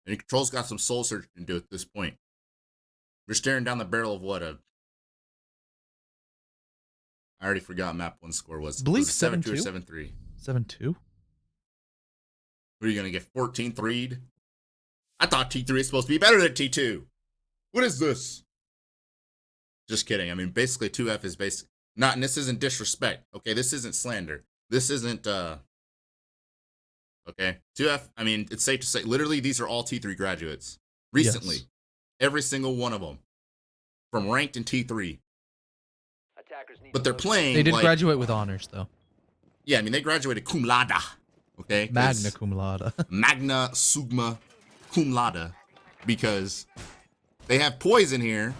INCONTROL's got some soul searching to do at this point. We're staring down the barrel of what I already forgot map 1 score was. I believe was 7-2 or 7-2? 7-3. 7-2? What are you gonna get 14-3'd? I thought T3 is supposed to be better than T2. What is this? Just kidding. I mean, basically 2F is basic. Not, and this isn't disrespect. Okay, this isn't slander. This isn't okay. 2F, I mean, it's safe to say, literally, these are all T3 graduates. Recently. Yes. Every single one of them. From ranked in T3. Attackers need But they're playing. They did like, graduate with honors, though. Yeah, I mean, they graduated cum laude. Okay? Magna cum laude. Magna summa cum laude. Because they have Poison here,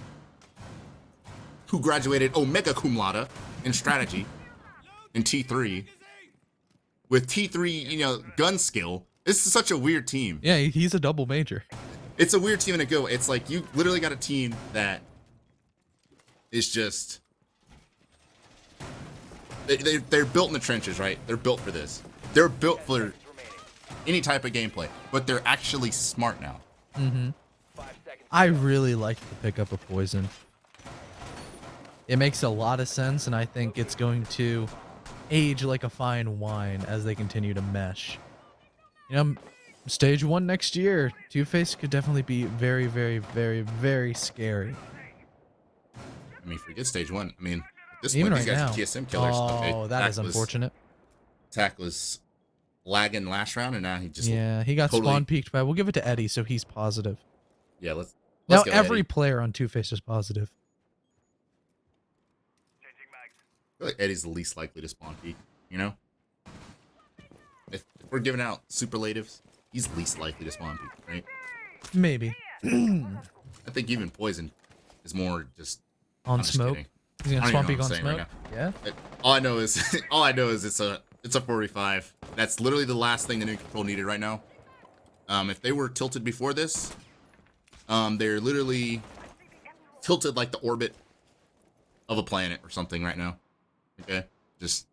who graduated omega cum laude in strategy in T3. With T3, you know, gun skill. This is such a weird team. Yeah, he's a double major. It's a weird team to go. It's like you literally got a team that is just... They're built in the trenches, right? They're built for this. They're built for any type of gameplay, but they're actually smart now. Mm-hmm. I really like the pickup of Poison. It makes a lot of sense, and I think it's going to age like a fine wine as they continue to mesh. You know, stage 1 next year, 2FACED could definitely be very, very, very, very scary. I mean, forget stage 1. I mean, at this Even point, right these guys now. are TSM killers. Oh, that is unfortunate. Tack was lagging last round, and now he just... Yeah, he got totally, spawn peeked, but we'll give it to Eddie, so he's positive. Yeah, let's Now go, every Eddie. player on 2FACED is positive. I feel like Eddie's the least likely to spawn peek, you know? If we're giving out superlatives, he's least likely to spawn peek, right? Maybe. I think even Poison is more just... On I'm just smoke. kidding. He's gonna I don't spawn even know peek what on I'm saying smoke. right Yeah. All I know is it's a 45. That's literally the last thing that INCONTROL needed right now. If they were tilted before this, they're literally tilted like the orbit of a planet or something right now. Okay, just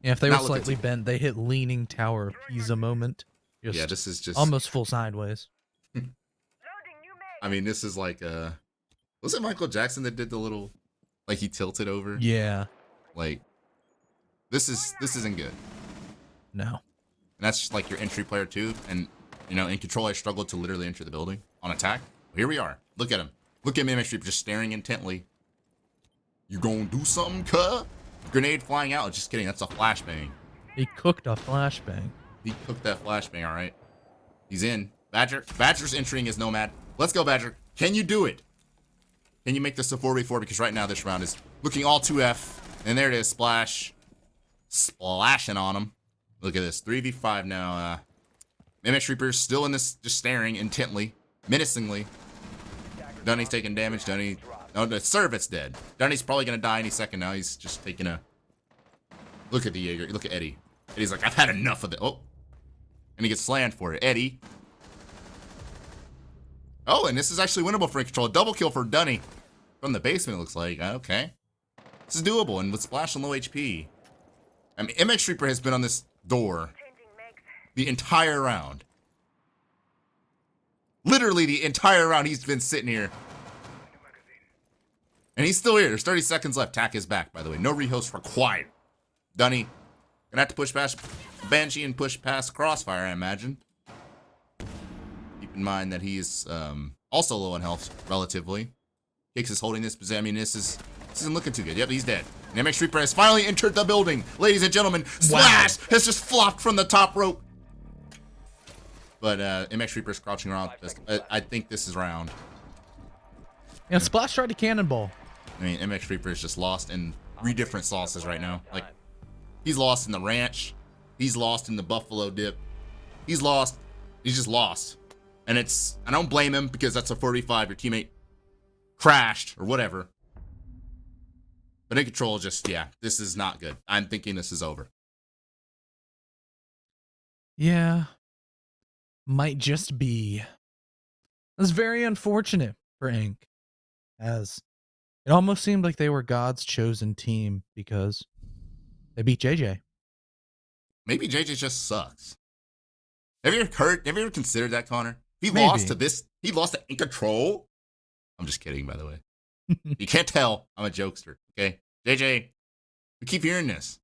Yeah, if they were not looking slightly too- bent, they hit Leaning Tower of Pisa moment. Just yeah, this is just almost full sideways. I mean, this is like was it Michael Jackson that did the little, like he tilted over? Yeah. Like this isn't good. No. And that's just like your entry player too. And you know, in Control, I struggled to literally enter the building on attack. Here we are. Look at him. Look at Mimicry just staring intently. You gonna do something, cuh? Grenade flying out. Just kidding. That's a flashbang. He cooked a flashbang. He cooked that flashbang. All right. He's in. Badger. Badger's entering his Nomad. Let's go, Badger. Can you do it? Can you make this a 4v4? Because right now this round is looking all 2F. And there it is. Splash. Splashing on him. Look at this. 3v5 now. MX Reaper's still in this, just staring intently, menacingly. Dunny's taking damage. Dunny. Oh, the Servet's dead. Dunny's probably gonna die any second now. He's just taking a. Look at the Jaeger. Look at Eddie. Eddie's like, I've had enough of it. Oh. And he gets slammed for it. Eddie. Oh, and this is actually winnable for INCONTROL. A double kill for Dunny. From the basement, it looks like. Okay. This is doable, and with Splash and low HP. I mean, MX Reaper has been on this door the entire round. Literally the entire round he's been sitting here. And he's still here. There's 30 seconds left. Tack is back, by the way. No rehost required. Dunny gonna have to push past Banshee and push past Crossfire, I imagine. Keep in mind that he's also low on health, relatively. Kicks is holding this position. I mean, this isn't looking too good. Yep, he's dead. And MX Reaper has finally entered the building. Ladies and gentlemen, Slash has just flopped from the top rope. But MX Reaper's crouching around. I think this is round. Yeah, Splash tried to cannonball. I mean, MX Reaper is just lost in 3 different sauces right now. Like, he's lost in the ranch. He's lost in the buffalo dip. He's lost. He's just lost. And I don't blame him because that's a 45. Your teammate crashed or whatever. But INCONTROL just, yeah, this is not good. I'm thinking this is over. Yeah. Might just be. That's very unfortunate for Inc. As it almost seemed like they were God's chosen team because they beat JJ. Maybe JJ just sucks. Have you ever considered that, Connor? He Maybe. lost to INCONTROL? I'm just kidding, by the way. You can't tell I'm a jokester, okay? JJ, we keep hearing this.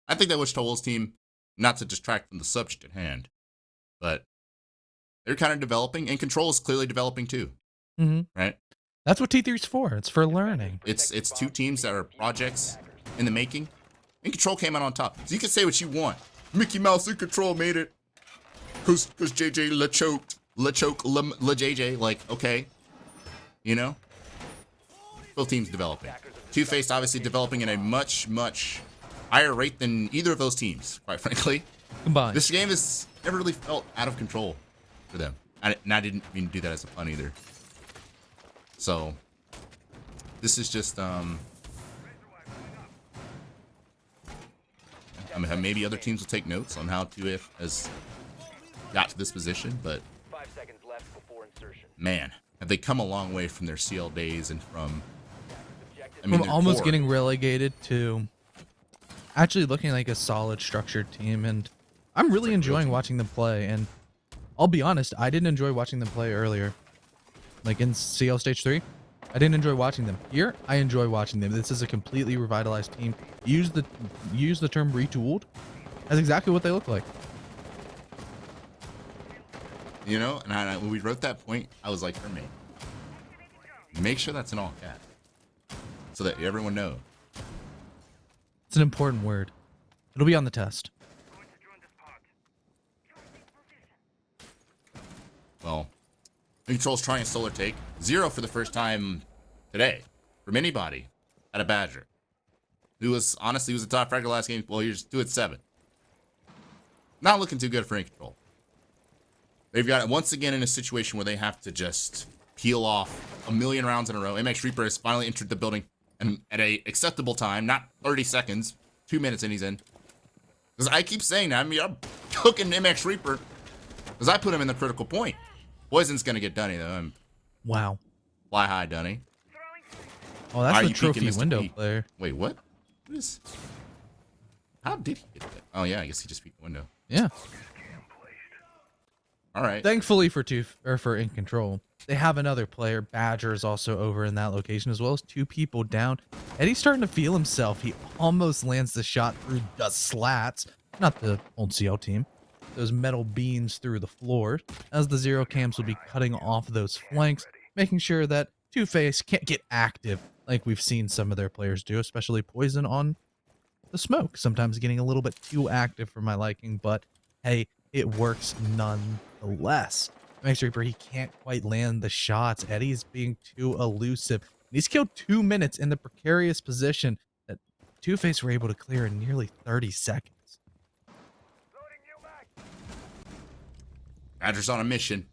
I think that Wichita Wolves team, not to distract from the subject at hand, but they're kind of developing, and INCONTROL is clearly developing too, right? That's what T3's for. It's for learning. It's 2 teams that are projects in the making. INCONTROL came out on top. So you can say what you want. Mickey Mouse INCONTROL made it. Cause JJ JJ, like, okay. You know? Both teams developing. 2FACED obviously developing in a much, much higher rate than either of those teams, quite frankly. Combined. This game has never really felt out of control for them. And I didn't mean to do that as a pun either. So, this is just, I mean, maybe other teams will take notes on how 2F has got to this position, but 5 seconds left before insertion. Man, have they come a long way from their CL days and from, I From mean, almost core. getting relegated to actually looking like a solid structured team, and I'm really enjoying watching them play. And I'll be honest, I didn't enjoy watching them play earlier, like in CL Stage 3. I didn't enjoy watching them. Here, I enjoy watching them. This is a completely revitalized team. Use the term retooled. That's exactly what they look like. You know, and when we wrote that point, I was like, for me, make sure that's in all caps so that everyone knows. It's an important word. It'll be on the test. Well, INCONTROL's trying a solar take. 0 for the first time today from anybody at a Badger. Who was, honestly, was a top fragger last game. Well, here's 2 at 7. Not looking too good for INCONTROL. They've got it once again in a situation where they have to just peel off a million rounds in a row. MX Reaper has finally entered the building and at a acceptable time, not 30 seconds, 2 minutes and he's in. Because I keep saying that, I mean, I'm cooking MX Reaper because I put him in the critical point. Poison's gonna get Dunny though. Wow. Fly high, Dunny. Oh, that's Are the you peeking, trophy Mr. window P? player. Wait, what? What is? How did he get that? Oh yeah, I guess he just peeked the window. Yeah. All right. Thankfully for INCONTROL, they have another player. Badger is also over in that location, as well as 2 people down. Eddie's starting to feel himself. He almost lands the shot through the slats. Not the old CL team. Those metal beams through the floor, as the 0 cams will be cutting off those flanks, making sure that 2FACED can't get active like we've seen some of their players do, especially Poison on the smoke. Sometimes getting a little bit too active for my liking, but hey, it works nonetheless. MX Reaper, he can't quite land the shots. Eddie's being too elusive. He's killed 2 minutes in the precarious position that 2FACED were able to clear in nearly 30 seconds. Badger's on a mission,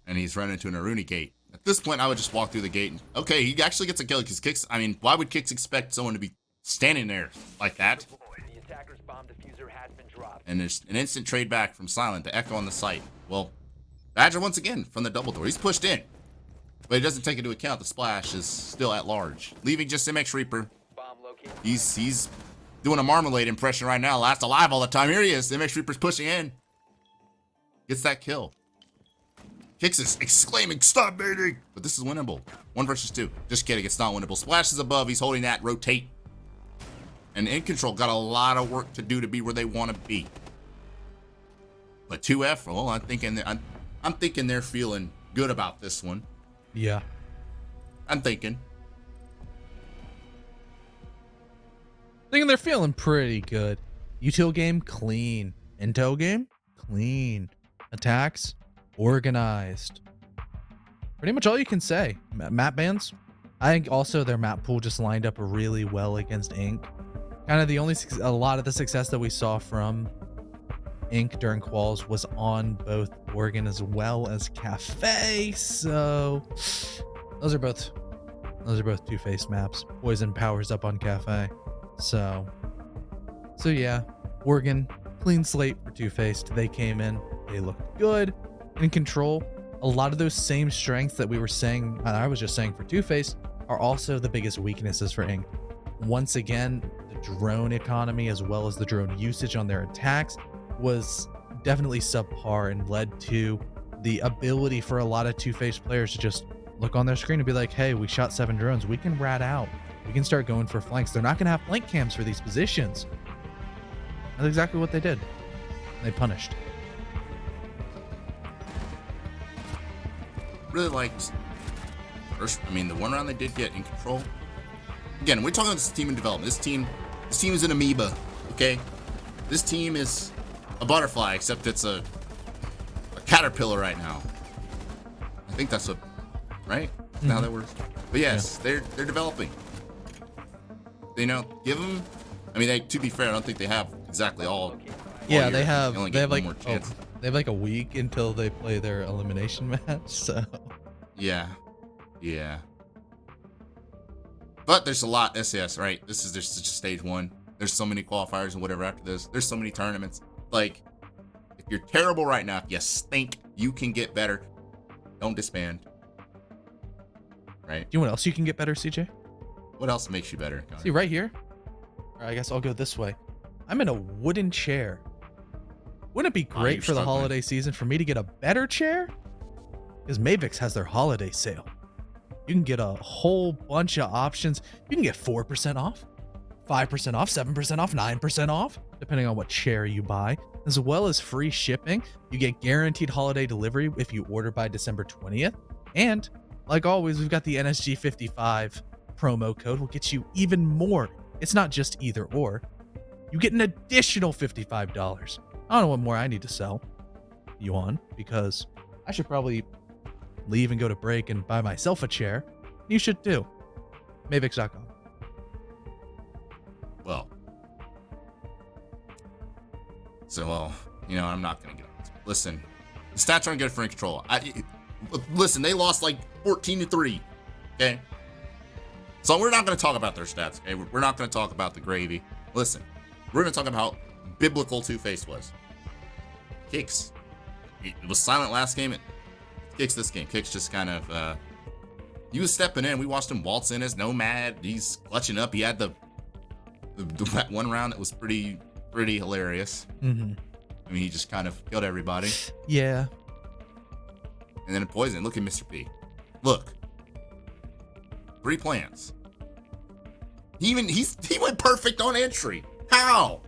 and he's running into an Aruni gate. At this point, I would just walk through the gate. And, okay, he actually gets a kill because Kicks. I mean, why would Kicks expect someone to be standing there like that? The attacker's bomb diffuser has been dropped. And there's an instant trade back from Silent to Echo on the site. Well, Badger once again from the double door. He's pushed in, but he doesn't take into account the splash is still at large, leaving just MX Reaper. Bomb located. He's doing a Marmalade impression right now. Last alive all the time. Here he is. MX Reaper's pushing in. Gets that kill. Kicks is exclaiming, "Stop baiting!" But this is winnable. 1 versus 2. Just kidding. It's not winnable. Splash is above. He's holding that. Rotate. And INCONTROL got a lot of work to do to be where they want to be. But 2F, well, I'm thinking they're feeling good about this one. Yeah. I'm thinking They're feeling pretty good. Util game, clean. Intel game, clean. Attacks, organized. Pretty much all you can say. Map bans, I think also their map pool just lined up really well against Inc. Kind of the only, a lot of the success that we saw from Inc. during quals was on both Oregon as well as Cafe. So those are both 2FACED maps. Poison powers up on Cafe. So yeah, Oregon, clean slate for 2FACED. They came in, they looked good in control. A lot of those same strengths that we were saying, I was just saying for 2FACED, are also the biggest weaknesses for Inc. Once again, the drone economy as well as the drone usage on their attacks was definitely subpar and led to the ability for a lot of 2FACED players to just look on their screen and be like, hey, we shot 7 drones. We can rat out. We can start going for flanks. They're not going to have flank cams for these positions. That's exactly what they did. They punished. really liked first. I mean, the one round they did get INCONTROL. Again, we're talking about this team in development. This team is an amoeba. Okay, this team is a butterfly, except it's a caterpillar right now. I think that's what, right? Now that we're, but yes, they're developing. You know, give them. I mean, to be fair, I don't think they have exactly all. Yeah, they have like more chance. they have like a week until they play their elimination match. So yeah. But there's a lot SCS, right? This is just stage 1. There's so many qualifiers and whatever after this. There's so many tournaments. Like, if you're terrible right now, if you stink, you can get better. Don't disband. Right? you know what else you can get better, CJ? What else makes you better? See right here? Or I guess I'll go this way. I'm in a wooden chair. Wouldn't it be great for the struggling. holiday season for me to get a better chair? Because Mavix has their holiday sale. You can get a whole bunch of options. You can get 4% off, 5% off, 7% off, 9% off, depending on what chair you buy, as well as free shipping. You get guaranteed holiday delivery if you order by December 20th. And like always, we've got the NSG55 promo code will get you even more. It's not just either or. You get an additional $55. I don't know what more I need to sell you on, because I should probably leave and go to break and buy myself a chair. You should too. Mavix.com. Well, you know, I'm not gonna get on this. Listen, the stats aren't good for INCONTROL. Listen, they lost like 14-3. Okay, so we're not gonna talk about their stats. Okay, we're not gonna talk about the gravy. Listen, we're gonna talk about how biblical 2FACED was. Kicks, it was silent last game. Kicks this game. Kicks just kind of he was stepping in. We watched him waltz in as Nomad. He's clutching up. He had the one round that was pretty hilarious. I mean, he just kind of killed everybody. Yeah. And then Poison. Look at Mr. P. Look. 3 plants. He went perfect on entry. How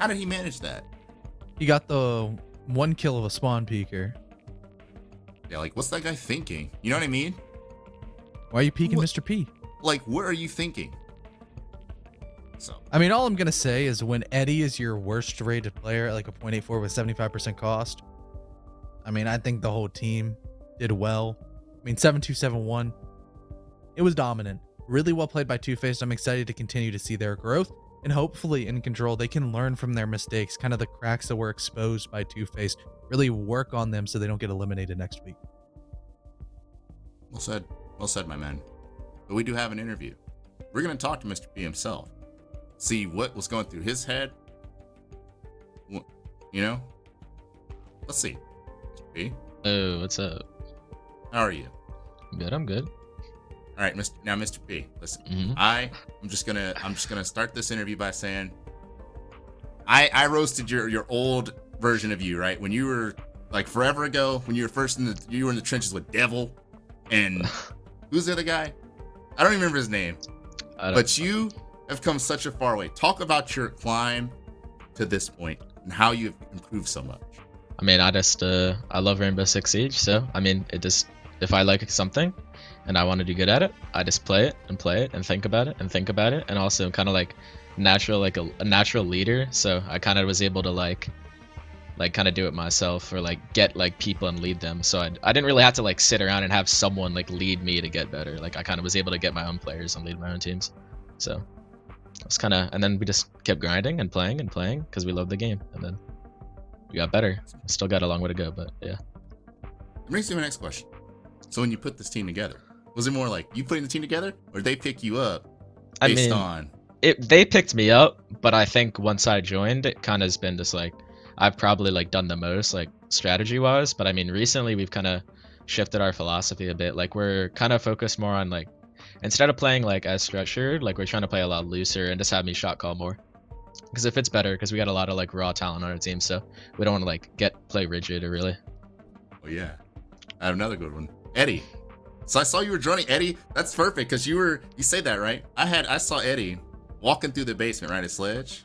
did he manage that? He got the 1 kill of a spawn peeker. Yeah, like, what's that guy thinking? You know what I mean? Why are you peeking What? Mr. P? Like, what are you thinking? So, I mean, all I'm going to say is when Eddie is your worst rated player at like a 0.84 with 75% cost, I mean, I think the whole team did well. I mean, 7-2-7-1. It was dominant. Really well played by 2FACED. I'm excited to continue to see their growth And hopefully in Control, they can learn from their mistakes, kind of the cracks that were exposed by 2FACED, really work on them so they don't get eliminated next week. Well said, my man. But we do have an interview. We're going to talk to Mr. P himself, see what was going through his head. You know? Let's see. Mr. P. Oh, what's up? How are you? Good, I'm good. All right, Mr. P. Listen, Mm-hmm. I'm just gonna start this interview by saying, I roasted your old version of you, right? When you were like forever ago, when you were first you were in the trenches with Devil, and who's the other guy? I don't even remember his name. But you have come such a far way. Talk about your climb to this point and how you've improved so much. I mean, I love Rainbow Six Siege, so I mean, if I like something and I want to do good at it, I just play it and think about it and think about it, and also kind of like a natural leader. So I kind of was able to like kind of do it myself, or like get like people and lead them. So I didn't really have to like sit around and have someone like lead me to get better. Like I kind of was able to get my own players and lead my own teams. So it's kind of, and then we just kept grinding and playing because we loved the game, and then we got better. Still got a long way to go, but yeah. Brings me to my next question. So when you put this team together, was it more like you putting the team together, or did they pick you up based on? They picked me up, but I think once I joined, it kind of has been just like I've probably like done the most like strategy wise. But I mean, recently we've kind of shifted our philosophy a bit. Like we're kind of focused more on like, instead of playing like as structured, like we're trying to play a lot looser and just have me shot call more, because it fits better, because we got a lot of like raw talent on our team, so we don't want to like play rigid or really. Oh yeah, I have another good one, Eddie. So I saw you were joining Eddie. That's perfect, because you say that right. I saw Eddie walking through the basement, right, at Sledge.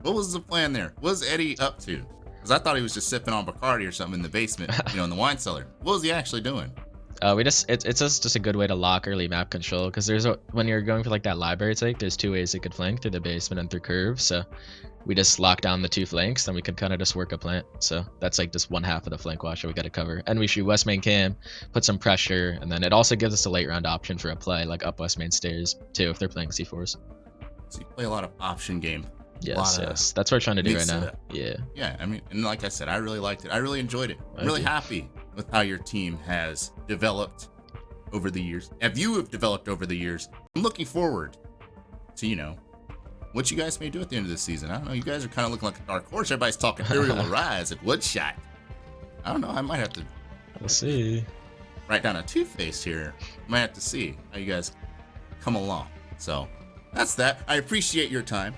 What was the plan there? What was Eddie up to? Because I thought he was just sipping on Bacardi or something in the basement, in the wine cellar. What was he actually doing? It's just a good way to lock early map control, because when you're going for like that library take, there's two ways it could flank, through the basement and through curves. So we just lock down the two flanks, then we could kind of just work a plant. So that's like just one half of the flank watch that we got to cover, and we shoot west main cam, put some pressure, and then it also gives us a late round option for a play like up west main stairs too if they're playing C4s. So you play a lot of option game. Yes, that's what we're trying to do right now. Yeah, I mean, and like I said, I really liked it. I really enjoyed it. I'm really happy with how your team has developed over the years. If you have developed over the years, I'm looking forward to, what you guys may do at the end of the season. I don't know. You guys are kind of looking like a dark horse. Everybody's talking Aerial Arise at Woodshot. I don't know. I might have to. We'll see. Write down a 2FACED here. Might have to see how you guys come along. So that's that. I appreciate your time.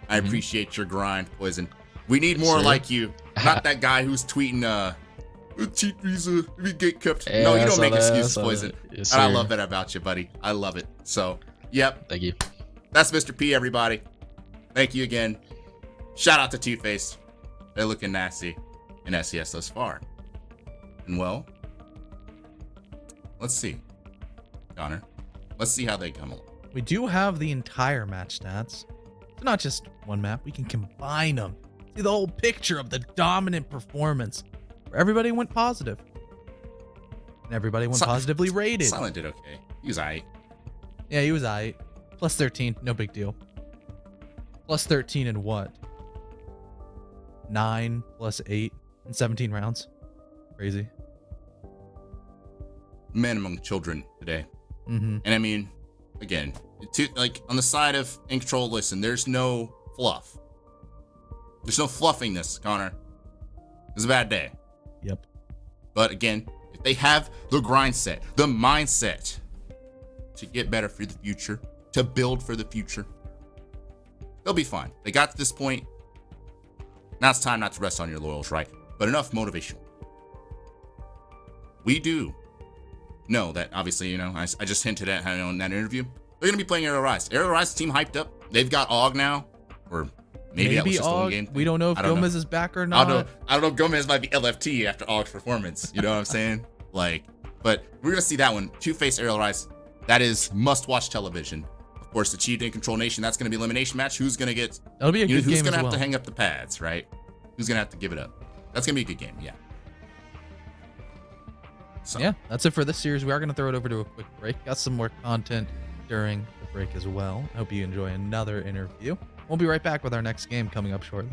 I appreciate your grind, Poison. We need more like you. Not that guy who's tweeting, cheat visa, we get kept. Yeah, no, you don't make excuses, Poison. Yes, and I love that about you, buddy. I love it. So, yep. Thank you. That's Mr. P, everybody. Thank you again. Shout out to 2FACED. They're looking nasty in SCS thus far. And well, let's see. Connor, let's see how they come along. We do have the entire match stats. It's not just one map. We can combine them. See the whole picture of the dominant performance, where everybody went positive. And everybody went positively rated. Silent did okay. He was aight. Yeah, he was aight. Plus 13, no big deal. Plus 13 in what? 9 plus 8 in 17 rounds. Crazy. Man among children today. Mm-hmm. And I mean, again, on the side of INCONTROL, listen, there's no fluff. There's no fluffing this, Connor. It was a bad day. Yep. But again, if they have the grind set, the mindset to get better for the future, to build for the future, they'll be fine. They got to this point. Now it's time not to rest on your laurels, right? But enough motivation. We do know that, obviously, I just hinted at how in that interview, they're going to be playing Aerial Rise. Aerial Rise team hyped up. They've got AUG now, or maybe that was just one game. We don't know if Gomez is back or not. I don't know. Gomez might be LFT after AUG's performance. You know what I'm saying? But we're going to see that one. 2FACED Aerial Rise. That is must-watch television. Of course, the Achieved INCONTROL Nation, that's going to be elimination match. Who's going to get... That'll be a good game Who's going to have well. to hang up the pads, right? Who's going to have to give it up? That's going to be a good game, yeah. So. Yeah, that's it for this series. We are going to throw it over to a quick break. Got some more content during the break as well. I hope you enjoy another interview. We'll be right back with our next game coming up shortly.